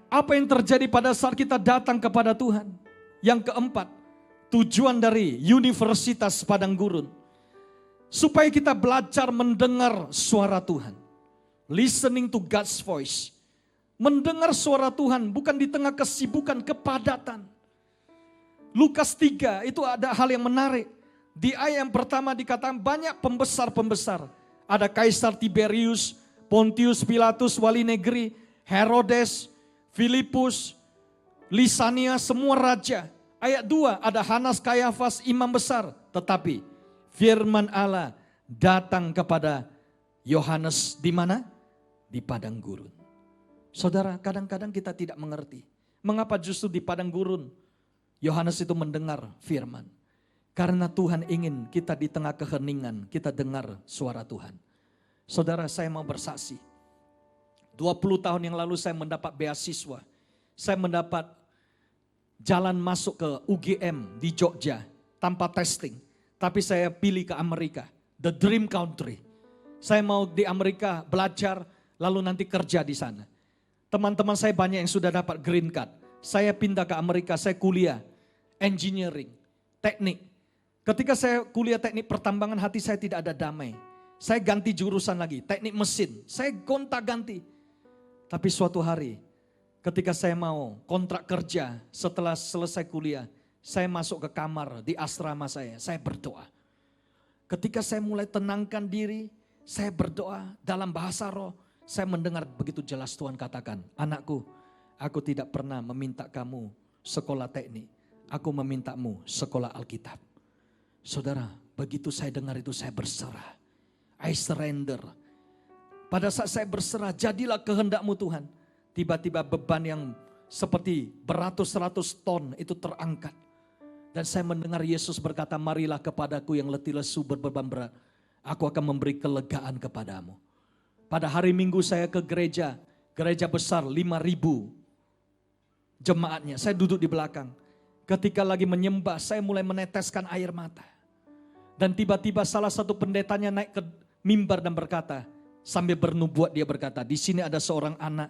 Apa yang terjadi pada saat kita datang kepada Tuhan? Yang keempat, tujuan dari Universitas Padang Gurun. Supaya kita belajar mendengar suara Tuhan. Listening to God's voice. Mendengar suara Tuhan bukan di tengah kesibukan, kepadatan. Lukas 3 itu ada hal yang menarik. Di ayat yang pertama dikatakan banyak pembesar-pembesar. Ada Kaisar Tiberius, Pontius Pilatus, wali negeri, Herodes, Filipus, Lisania, semua raja. Ayat 2 ada Hanas, Kayafas, imam besar. Tetapi firman Allah datang kepada Yohanes di mana? Di padang gurun. Saudara, kadang-kadang kita tidak mengerti. Mengapa justru di padang gurun Yohanes itu mendengar firman? Karena Tuhan ingin kita di tengah keheningan, kita dengar suara Tuhan. Saudara, saya mau bersaksi. 20 tahun yang lalu saya mendapat beasiswa. Saya mendapat jalan masuk ke UGM di Jogja tanpa testing. Tapi saya pilih ke Amerika, the dream country. Saya mau di Amerika belajar, lalu nanti kerja di sana. Teman-teman saya banyak yang sudah dapat green card. Saya pindah ke Amerika, saya kuliah engineering, teknik. Ketika saya kuliah teknik pertambangan, hati saya tidak ada damai. Saya ganti jurusan lagi, teknik mesin. Saya gonta-ganti. Tapi suatu hari, ketika saya mau kontrak kerja setelah selesai kuliah, saya masuk ke kamar di asrama saya berdoa. Ketika saya mulai tenangkan diri, saya berdoa dalam bahasa roh. Saya mendengar begitu jelas Tuhan katakan, anakku, aku tidak pernah meminta kamu sekolah teknik. Aku memintamu sekolah Alkitab. Saudara, begitu saya dengar itu saya berserah. I surrender. Pada saat saya berserah, jadilah kehendak-Mu Tuhan. Tiba-tiba beban yang seperti beratus-ratus ton itu terangkat. Dan saya mendengar Yesus berkata, marilah kepadaku yang letih lesu berbeban berat. Aku akan memberi kelegaan kepadamu. Pada hari Minggu saya ke gereja besar 5.000 jemaatnya. Saya duduk di belakang. Ketika lagi menyembah, saya mulai meneteskan air mata. Dan tiba-tiba salah satu pendetanya naik ke mimbar dan berkata, sambil bernubuat dia berkata, di sini ada seorang anak,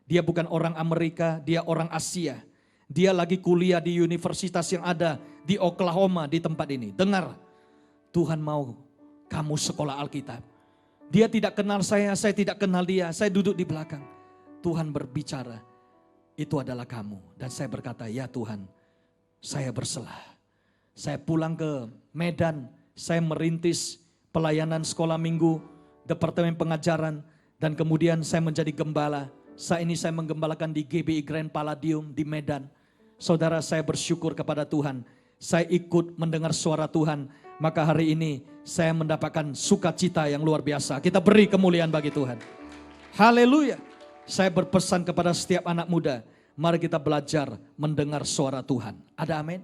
dia bukan orang Amerika, dia orang Asia. Dia lagi kuliah di universitas yang ada di Oklahoma di tempat ini. Dengar, Tuhan mau kamu sekolah Alkitab. Dia tidak kenal saya tidak kenal dia, saya duduk di belakang. Tuhan berbicara, itu adalah kamu. Dan saya berkata, ya Tuhan, saya berselah. Saya pulang ke Medan, saya merintis pelayanan sekolah minggu, departemen pengajaran, dan kemudian saya menjadi gembala. Saat ini saya menggembalakan di GBI Grand Palladium di Medan. Saudara, saya bersyukur kepada Tuhan. Saya ikut mendengar suara Tuhan. Maka hari ini saya mendapatkan sukacita yang luar biasa. Kita beri kemuliaan bagi Tuhan. Haleluya. Saya berpesan kepada setiap anak muda. Mari kita belajar mendengar suara Tuhan. Ada amin?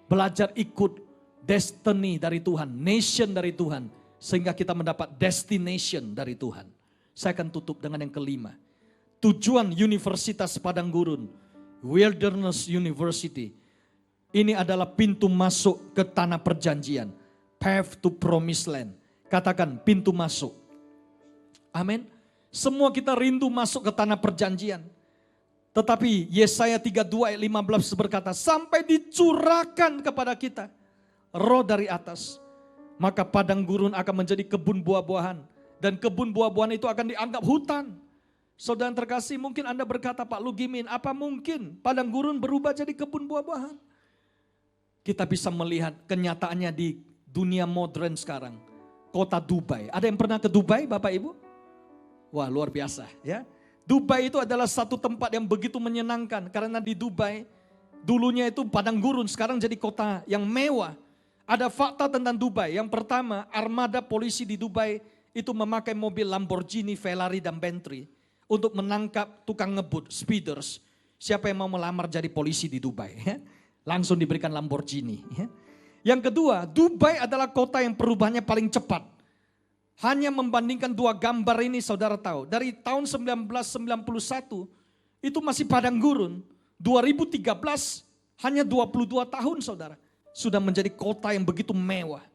Belajar ikut destiny dari Tuhan. Nation dari Tuhan. Sehingga kita mendapat destination dari Tuhan. Saya akan tutup dengan yang kelima. Tujuan Universitas Padang Gurun. Wilderness University. Ini adalah pintu masuk ke tanah perjanjian. Path to Promised Land. Katakan pintu masuk. Amin. Semua kita rindu masuk ke tanah perjanjian. Tetapi Yesaya 32 ayat 15 berkata, sampai dicurahkan kepada kita roh dari atas, maka padang gurun akan menjadi kebun buah-buahan. Dan kebun buah-buahan itu akan dianggap hutan. Saudara yang terkasih, mungkin Anda berkata, Pak Lugimin, apa mungkin padang gurun berubah jadi kebun buah-buahan? Kita bisa melihat kenyataannya di dunia modern sekarang. Kota Dubai. Ada yang pernah ke Dubai Bapak Ibu? Wah, luar biasa ya. Dubai itu adalah satu tempat yang begitu menyenangkan. Karena di Dubai dulunya itu padang gurun, sekarang jadi kota yang mewah. Ada fakta tentang Dubai. Yang pertama, armada polisi di Dubai itu memakai mobil Lamborghini, Ferrari dan Bentley untuk menangkap tukang ngebut, speeders. Siapa yang mau melamar jadi polisi di Dubai ya? Langsung diberikan Lamborghini ya. Yang kedua, Dubai adalah kota yang perubahannya paling cepat. Hanya membandingkan dua gambar ini saudara tahu. Dari tahun 1991 itu masih padang gurun. 2013 Hanya 22 tahun saudara. Sudah menjadi kota yang begitu mewah.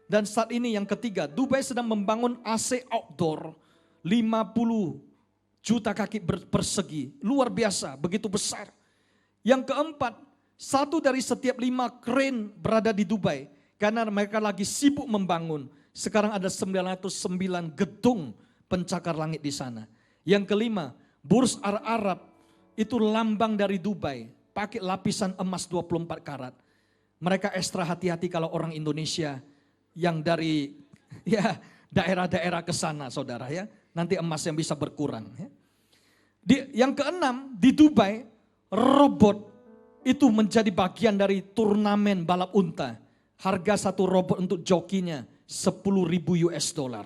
Dan saat ini yang ketiga, Dubai sedang membangun AC outdoor 50 juta kaki persegi. Luar biasa, begitu besar. Yang keempat, 1 dari setiap 5 crane berada di Dubai. Karena mereka lagi sibuk membangun. Sekarang ada 909 gedung pencakar langit di sana. Yang kelima, Burj Al Arab itu lambang dari Dubai. Pakai lapisan emas 24 karat. Mereka ekstra hati-hati kalau orang Indonesia yang dari ya daerah-daerah ke sana saudara ya. Nanti emas yang bisa berkurang. Ya. Yang keenam, di Dubai robot itu menjadi bagian dari turnamen balap unta. Harga satu robot untuk jokinya 10.000 US dollar.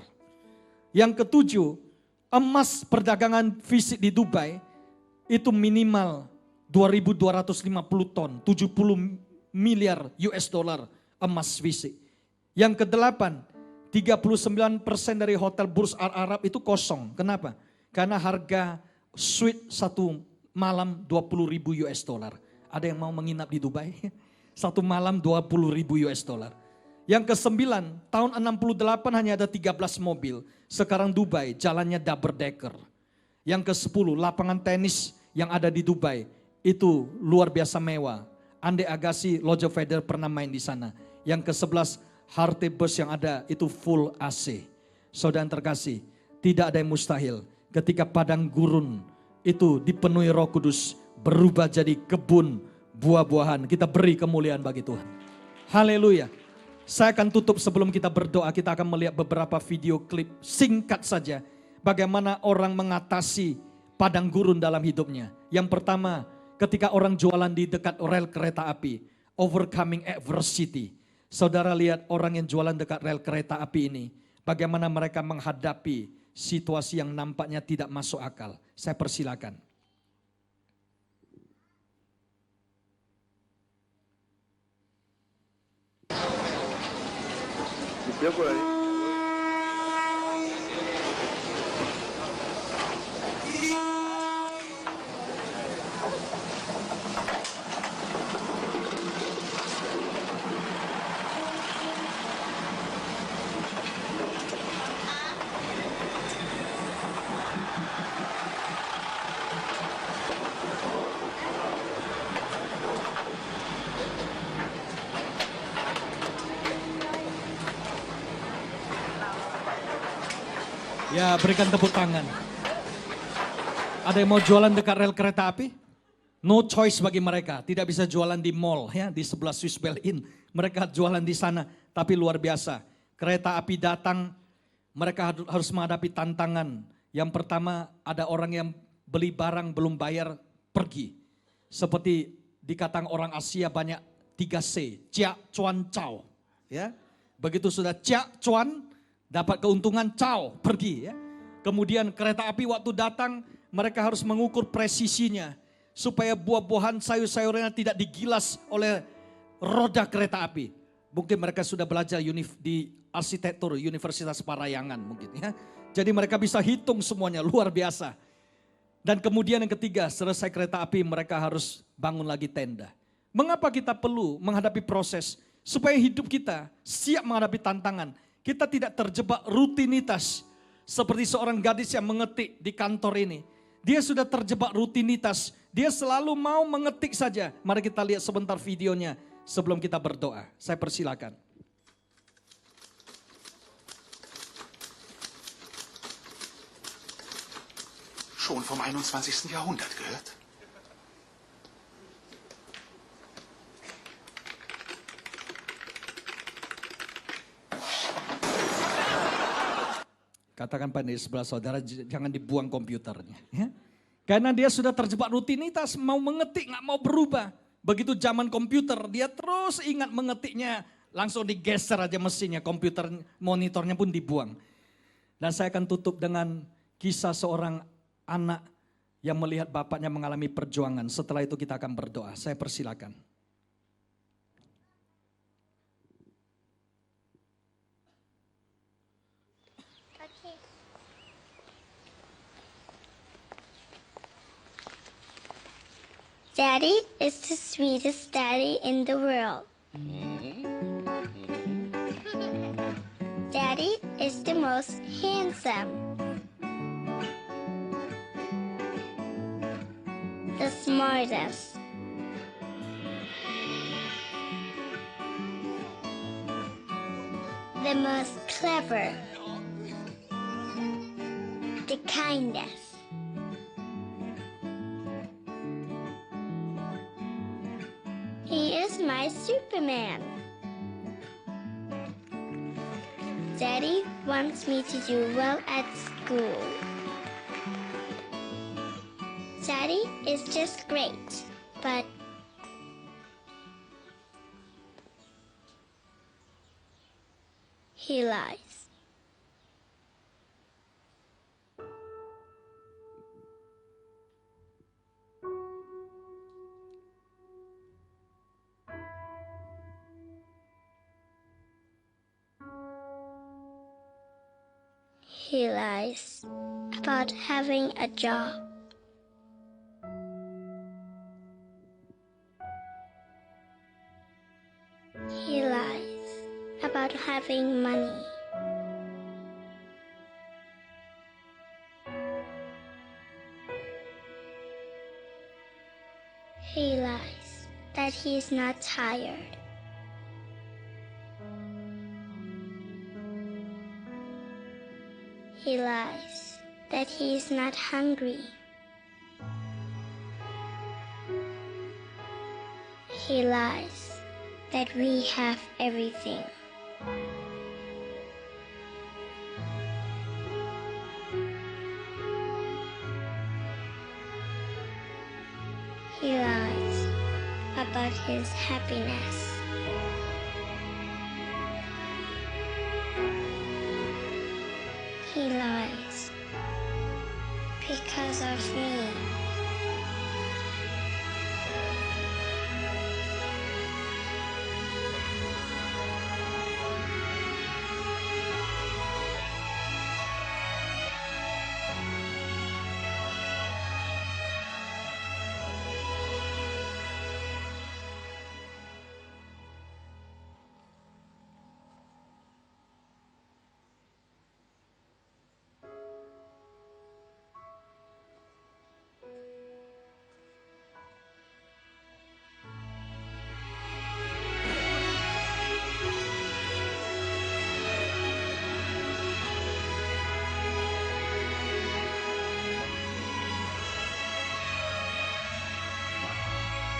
Yang ketujuh, emas perdagangan fisik di Dubai itu minimal 2.250 ton, 70 miliar US dollar emas fisik. Yang kedelapan, 39% dari hotel Burj Al Arab itu kosong. Kenapa? Karena harga suite satu malam 20.000 US dollar. Ada yang mau menginap di Dubai? Satu malam 20.000 US dollar. Yang kesembilan, tahun 68 hanya ada 13 mobil. Sekarang Dubai jalannya double decker. Yang ke-10, lapangan tenis yang ada di Dubai itu luar biasa mewah. Ande Agassi, Roger Federer pernah main di sana. Yang ke-11, Harte bus yang ada itu full AC. Saudara terkasih, tidak ada yang mustahil. Ketika padang gurun itu dipenuhi Roh Kudus, berubah jadi kebun buah-buahan. Kita beri kemuliaan bagi Tuhan. Haleluya. Saya akan tutup sebelum kita berdoa. Kita akan melihat beberapa video klip singkat saja. Bagaimana orang mengatasi padang gurun dalam hidupnya. Yang pertama, ketika orang jualan di dekat rel kereta api. Overcoming adversity. Saudara lihat orang yang jualan dekat rel kereta api ini. Bagaimana mereka menghadapi situasi yang nampaknya tidak masuk akal. Saya persilakan. Ya, berikan tepuk tangan. Ada yang mau jualan dekat rel kereta api? No choice bagi mereka. Tidak bisa jualan di mall ya, di sebelah Swiss Bell Inn. Mereka jualan di sana, tapi luar biasa. Kereta api datang, mereka harus menghadapi tantangan. Yang pertama, ada orang yang beli barang belum bayar, pergi. Seperti dikatakan orang Asia banyak 3C, Cia, Cuan, Cao. Ya. Begitu sudah Cia, Cuan, dapat keuntungan, Cao, pergi. Ya. Kemudian kereta api waktu datang, mereka harus mengukur presisinya. Supaya buah-buahan sayur-sayurnya tidak digilas oleh roda kereta api. Mungkin mereka sudah belajar di arsitektur Universitas Parayangan mungkin ya. Jadi mereka bisa hitung semuanya, luar biasa. Dan kemudian yang ketiga, selesai kereta api mereka harus bangun lagi tenda. Mengapa kita perlu menghadapi proses? Supaya hidup kita siap menghadapi tantangan. Kita tidak terjebak rutinitas. Seperti seorang gadis yang mengetik di kantor ini. Dia sudah terjebak rutinitas. Dia selalu mau mengetik saja. Mari kita lihat sebentar videonya sebelum kita berdoa. Saya persilakan. Schon vom 21. Jahrhundert gehört? Katakan pada di sebelah saudara, jangan dibuang komputernya. Ya? Karena dia sudah terjebak rutinitas, mau mengetik, nggak mau berubah. Begitu zaman komputer, dia terus ingat mengetiknya, langsung digeser aja mesinnya, komputer monitornya pun dibuang. Dan saya akan tutup dengan kisah seorang anak yang melihat bapaknya mengalami perjuangan. Setelah itu kita akan berdoa. Saya persilakan. Daddy is the sweetest daddy in the world. Daddy is the most handsome. The smartest. The most clever. The kindest. He is my Superman. Daddy wants me to do well at school. Daddy is just great, but he lies. He lies about having a job. He lies about having money. He lies that he is not tired. He lies that he is not hungry. He lies that we have everything. He lies about his happiness. He lies because of me.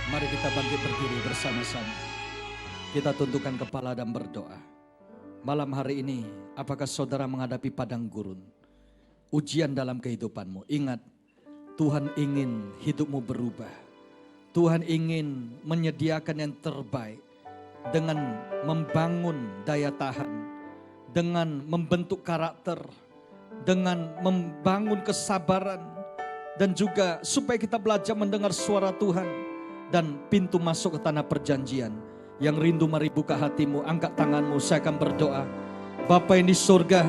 Mari kita bangkit berdiri bersama-sama. Kita tundukkan kepala dan berdoa. Malam hari ini, apakah saudara menghadapi padang gurun? Ujian dalam kehidupanmu. Ingat, Tuhan ingin hidupmu berubah. Tuhan ingin menyediakan yang terbaik dengan membangun daya tahan, dengan membentuk karakter, dengan membangun kesabaran, dan juga supaya kita belajar mendengar suara Tuhan. Dan pintu masuk ke tanah perjanjian. Yang rindu mari buka hatimu, angkat tanganmu, saya akan berdoa. Bapa yang di surga,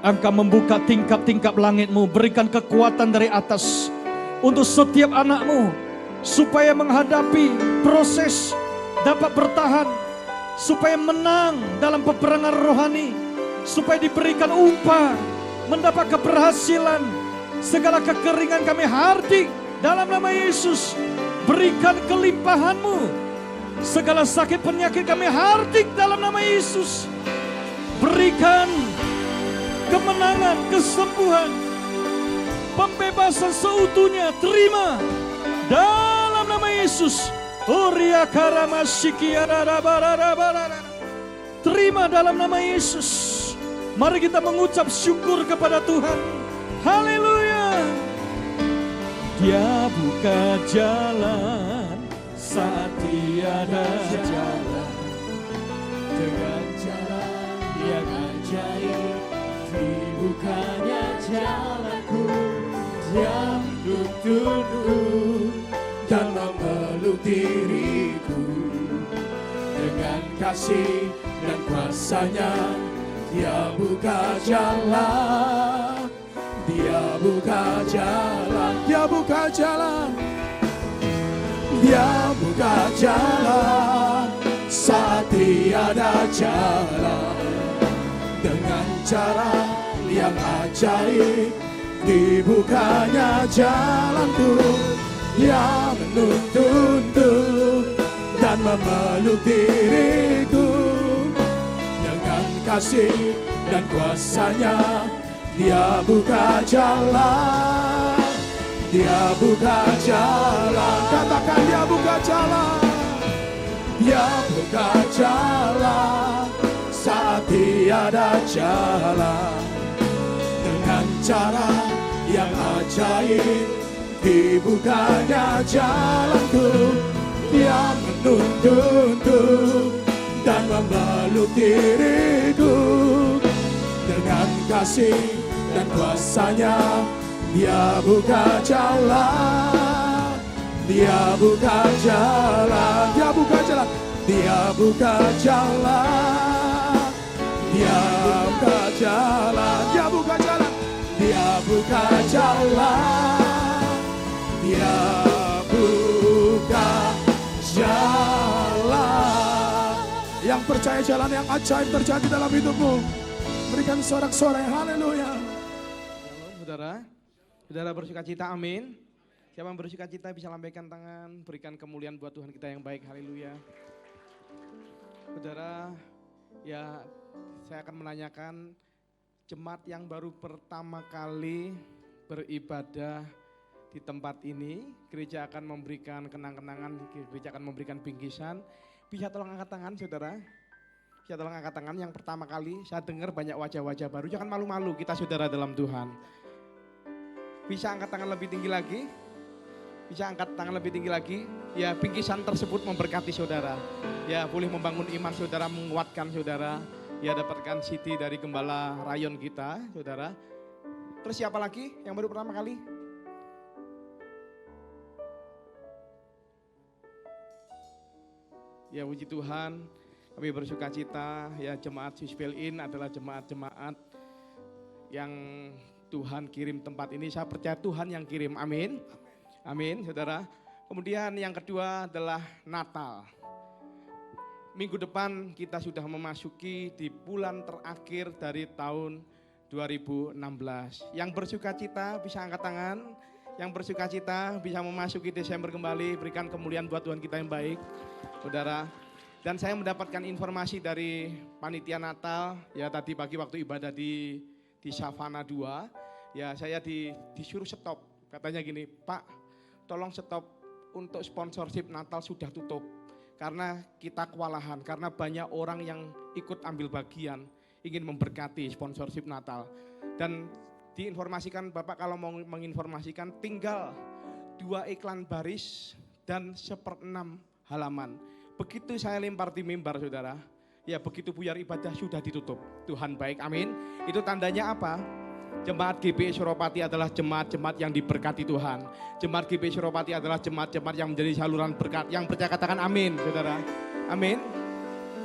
Engkau membuka tingkap-tingkap langitmu, berikan kekuatan dari atas untuk setiap anakmu, supaya menghadapi proses dapat bertahan, supaya menang dalam peperangan rohani, supaya diberikan upah, mendapat keberhasilan. Segala kekeringan kami hardik dalam nama Yesus. Berikan kelimpahan-Mu. Segala sakit penyakit kami hardik dalam nama Yesus. Berikan kemenangan, kesembuhan, pembebasan seutuhnya. Terima dalam nama Yesus. Terima dalam nama Yesus. Mari kita mengucap syukur kepada Tuhan. Haleluya. Dia buka jalan saat tiada jalan. Dengan jalan yang ajaib dibukanya jalanku. Dia menuntun dan memeluk diriku. Dengan kasih dan kuasanya Dia buka jalan. Dia buka jalan, Dia buka jalan. Dia buka jalan saat tiada jalan. Dengan cara yang ajaib dibukanya jalanku. Dia menuntun dan memeluk diriku. Dengan kasih dan kuasanya Dia buka jalan. Dia buka jalan. Katakan Dia buka jalan. Dia buka jalan saat tiada jalan. Dengan cara yang ajaib dibukanya jalanku. Dia menuntun dan memeluk diriku. Dengan kasih dan kuasanya Dia buka jalan. Dia buka jalan. Dia buka jalan. Dia buka jalan. Dia buka jalan. Dia buka jalan. Dia buka jalan. Dia buka jalan. Yang percaya jalan yang ajaib terjadi dalam hidupmu, berikan sorak-sorai haleluya. Shalom saudara. Saudara bersuka cita, amin. Siapa yang bersuka cita bisa lambaikan tangan, berikan kemuliaan buat Tuhan kita yang baik, haleluya. Saudara, ya saya akan menanyakan jemaat yang baru pertama kali beribadah di tempat ini, gereja akan memberikan kenang-kenangan, gereja akan memberikan bingkisan. Bisa tolong angkat tangan saudara? Bisa tolong angkat tangan yang pertama kali, saya dengar banyak wajah-wajah baru, jangan malu-malu, kita saudara dalam Tuhan. Bisa angkat tangan lebih tinggi lagi? Bisa angkat tangan lebih tinggi lagi? Ya, bingkisan tersebut memberkati saudara. Ya, boleh membangun iman saudara, menguatkan saudara. Ya, dapatkan CD dari gembala rayon kita, saudara. Terus siapa lagi yang baru pertama kali? Ya, puji Tuhan, kami bersuka cita. Ya, jemaat Swiss In adalah jemaat-jemaat yang Tuhan kirim tempat ini. Saya percaya Tuhan yang kirim, amin. Amin, saudara. Kemudian yang kedua adalah Natal. Minggu depan kita sudah memasuki di bulan terakhir dari tahun 2016. Yang bersuka cita bisa angkat tangan. Yang bersuka cita bisa memasuki Desember kembali. Berikan kemuliaan buat Tuhan kita yang baik, saudara. Dan saya mendapatkan informasi dari panitia Natal. Ya, tadi pagi waktu ibadah di Savana 2. Ya, saya disuruh stop. Katanya gini, Pak, tolong stop untuk sponsorship Natal sudah tutup. Karena kita kewalahan, karena banyak orang yang ikut ambil bagian, ingin memberkati sponsorship Natal. Dan diinformasikan Bapak kalau mau menginformasikan tinggal 2 iklan baris dan 1/6 halaman. Begitu saya lempar di mimbar saudara, ya begitu buyar ibadah sudah ditutup. Tuhan baik, amin. Itu tandanya apa? Jemaat GBI Suropati adalah jemaat-jemaat yang diberkati Tuhan. Jemaat GBI Suropati adalah jemaat-jemaat yang menjadi saluran berkat. Yang percaya katakan amin, saudara. Amin.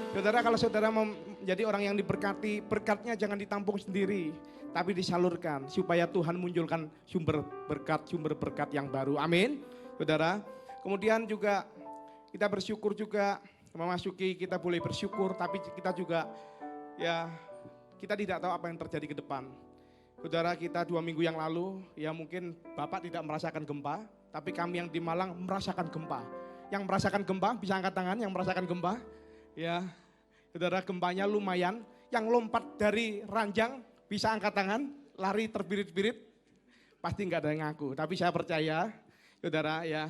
Saudara, kalau saudara mau menjadi orang yang diberkati, berkatnya jangan ditampung sendiri, tapi disalurkan supaya Tuhan munculkan sumber berkat yang baru. Amin, saudara. Kemudian juga kita bersyukur juga memasuki, kita boleh bersyukur, tapi kita juga ya kita tidak tahu apa yang terjadi ke depan. Saudara, kita 2 minggu yang lalu, ya mungkin Bapak tidak merasakan gempa, tapi kami yang di Malang merasakan gempa. Yang merasakan gempa, bisa angkat tangan yang merasakan gempa. Ya, saudara, gempanya lumayan. Yang lompat dari ranjang, bisa angkat tangan, lari terbirit-birit. Pasti enggak ada yang ngaku, tapi saya percaya, saudara, ya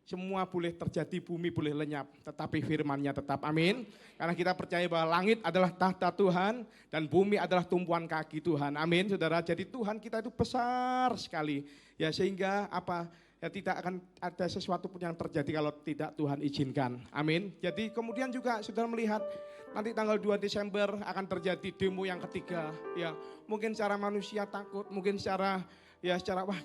semua boleh terjadi, bumi boleh lenyap, tetapi firman-Nya tetap, amin. Karena kita percaya bahwa langit adalah tahta Tuhan dan bumi adalah tumpuan kaki Tuhan, amin saudara. Jadi Tuhan kita itu besar sekali, ya sehingga apa, ya tidak akan ada sesuatu pun yang terjadi kalau tidak Tuhan izinkan, amin. Jadi kemudian juga saudara melihat nanti tanggal 2 Desember akan terjadi demo yang ketiga, ya mungkin secara manusia takut, mungkin secara wah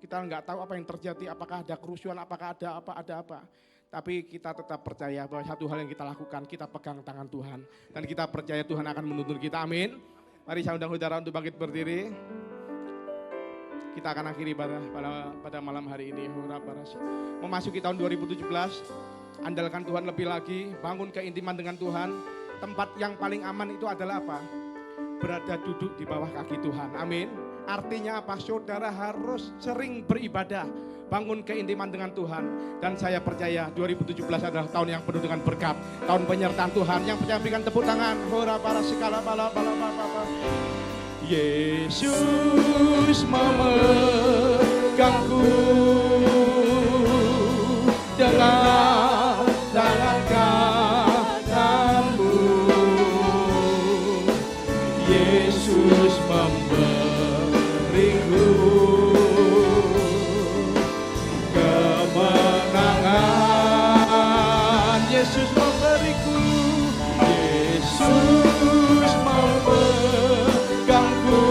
kita nggak tahu apa yang terjadi, apakah ada kerusuhan, apakah ada apa. Tapi kita tetap percaya bahwa satu hal yang kita lakukan, kita pegang tangan Tuhan. Dan kita percaya Tuhan akan menuntun kita, amin. Mari saya undang saudara untuk bangkit berdiri. kita akan akhiri pada malam hari ini. Memasuki tahun 2017, andalkan Tuhan lebih lagi, bangun keintiman dengan Tuhan. Tempat yang paling aman itu adalah apa? Berada duduk di bawah kaki Tuhan. Amin. Artinya apa? Saudara harus sering beribadah, bangun keintiman dengan Tuhan. Dan saya percaya 2017 adalah tahun yang penuh dengan berkat, tahun penyertaan Tuhan. Yang percaya berikan tepuk tangan. Yesus memegangku dengan tangan kananmu. Yesus memberiku kemenangan. Yesus memberiku. Yesus memegangku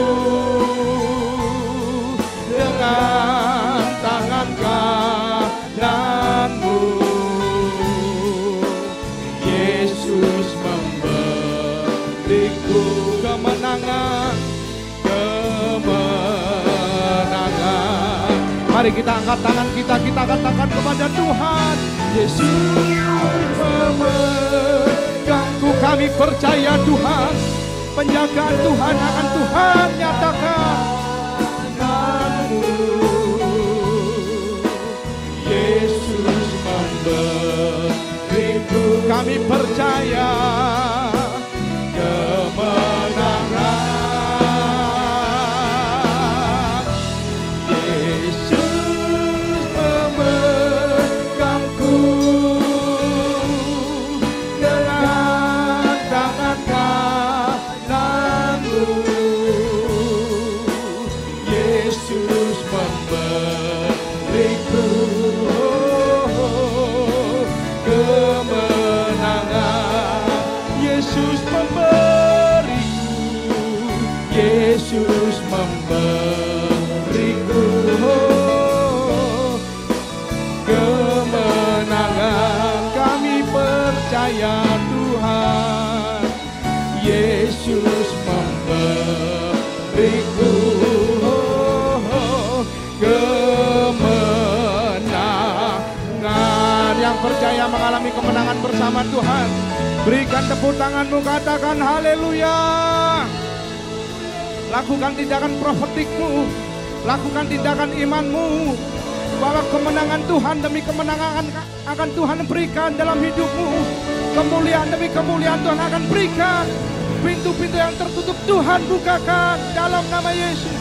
dengan tangan kananmu. Yesus memberiku kemenangan. Mari kita angkat tangan kita katakan kepada Tuhan. Yesus memegangku, kami percaya Tuhan. Penjagaan Tuhan akan Tuhan nyatakan. Yesus memberiku, kami percaya kemenangan. Yesus memberiku kemenangan. Kami percaya Tuhan. Yesus memberiku kemenangan. Yang percaya mengalami kemenangan bersama Tuhan, berikan tepuk tanganmu, katakan haleluya. Lakukan tindakan profetikmu, lakukan tindakan imanmu, bahwa kemenangan Tuhan demi kemenangan akan Tuhan berikan dalam hidupmu. Kemuliaan demi kemuliaan Tuhan akan berikan. Pintu-pintu yang tertutup Tuhan bukakan dalam nama Yesus.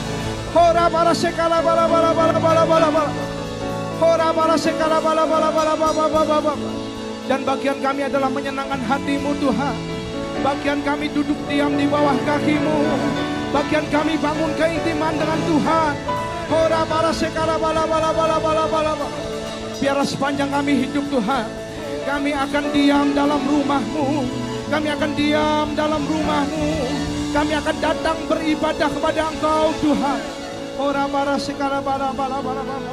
Hora bara sekala bala bala bala bala bala bala. Hora bara sekala bala bala bala bala bala. Dan bagian kami adalah menyenangkan hatimu Tuhan. Bagian kami duduk diam di bawah kakimu. Bagian kami bangun keintiman dengan Tuhan. Hora bara sekala bala bala bala bala bala. Biarlah sepanjang kami hidup Tuhan, kami akan diam dalam rumah-Mu. Kami akan diam dalam rumah-Mu. Kami akan datang beribadah kepada Engkau Tuhan. Hora bara sekala bala bala bala bala.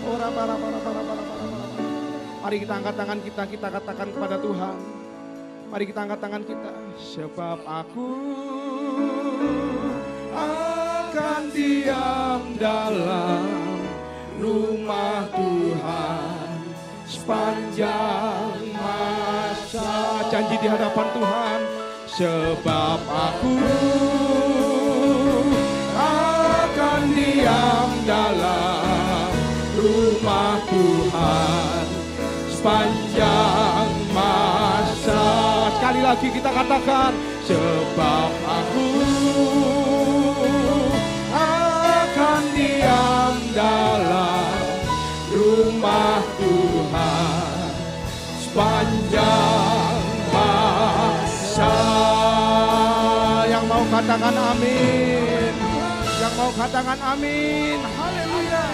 Hora bara bara bala bala bala. Mari kita angkat tangan kita katakan kepada Tuhan. Mari kita angkat tangan kita. Sebab aku akan diam dalam rumah Tuhan sepanjang masa. Janji di hadapan Tuhan. Sebab aku akan diam dalam rumah Tuhan sepanjang masa. Sekali lagi kita katakan, sebab aku akan diam dalam rumah Tuhan sepanjang masa. Yang mau katakan amin, yang mau katakan amin, haleluya.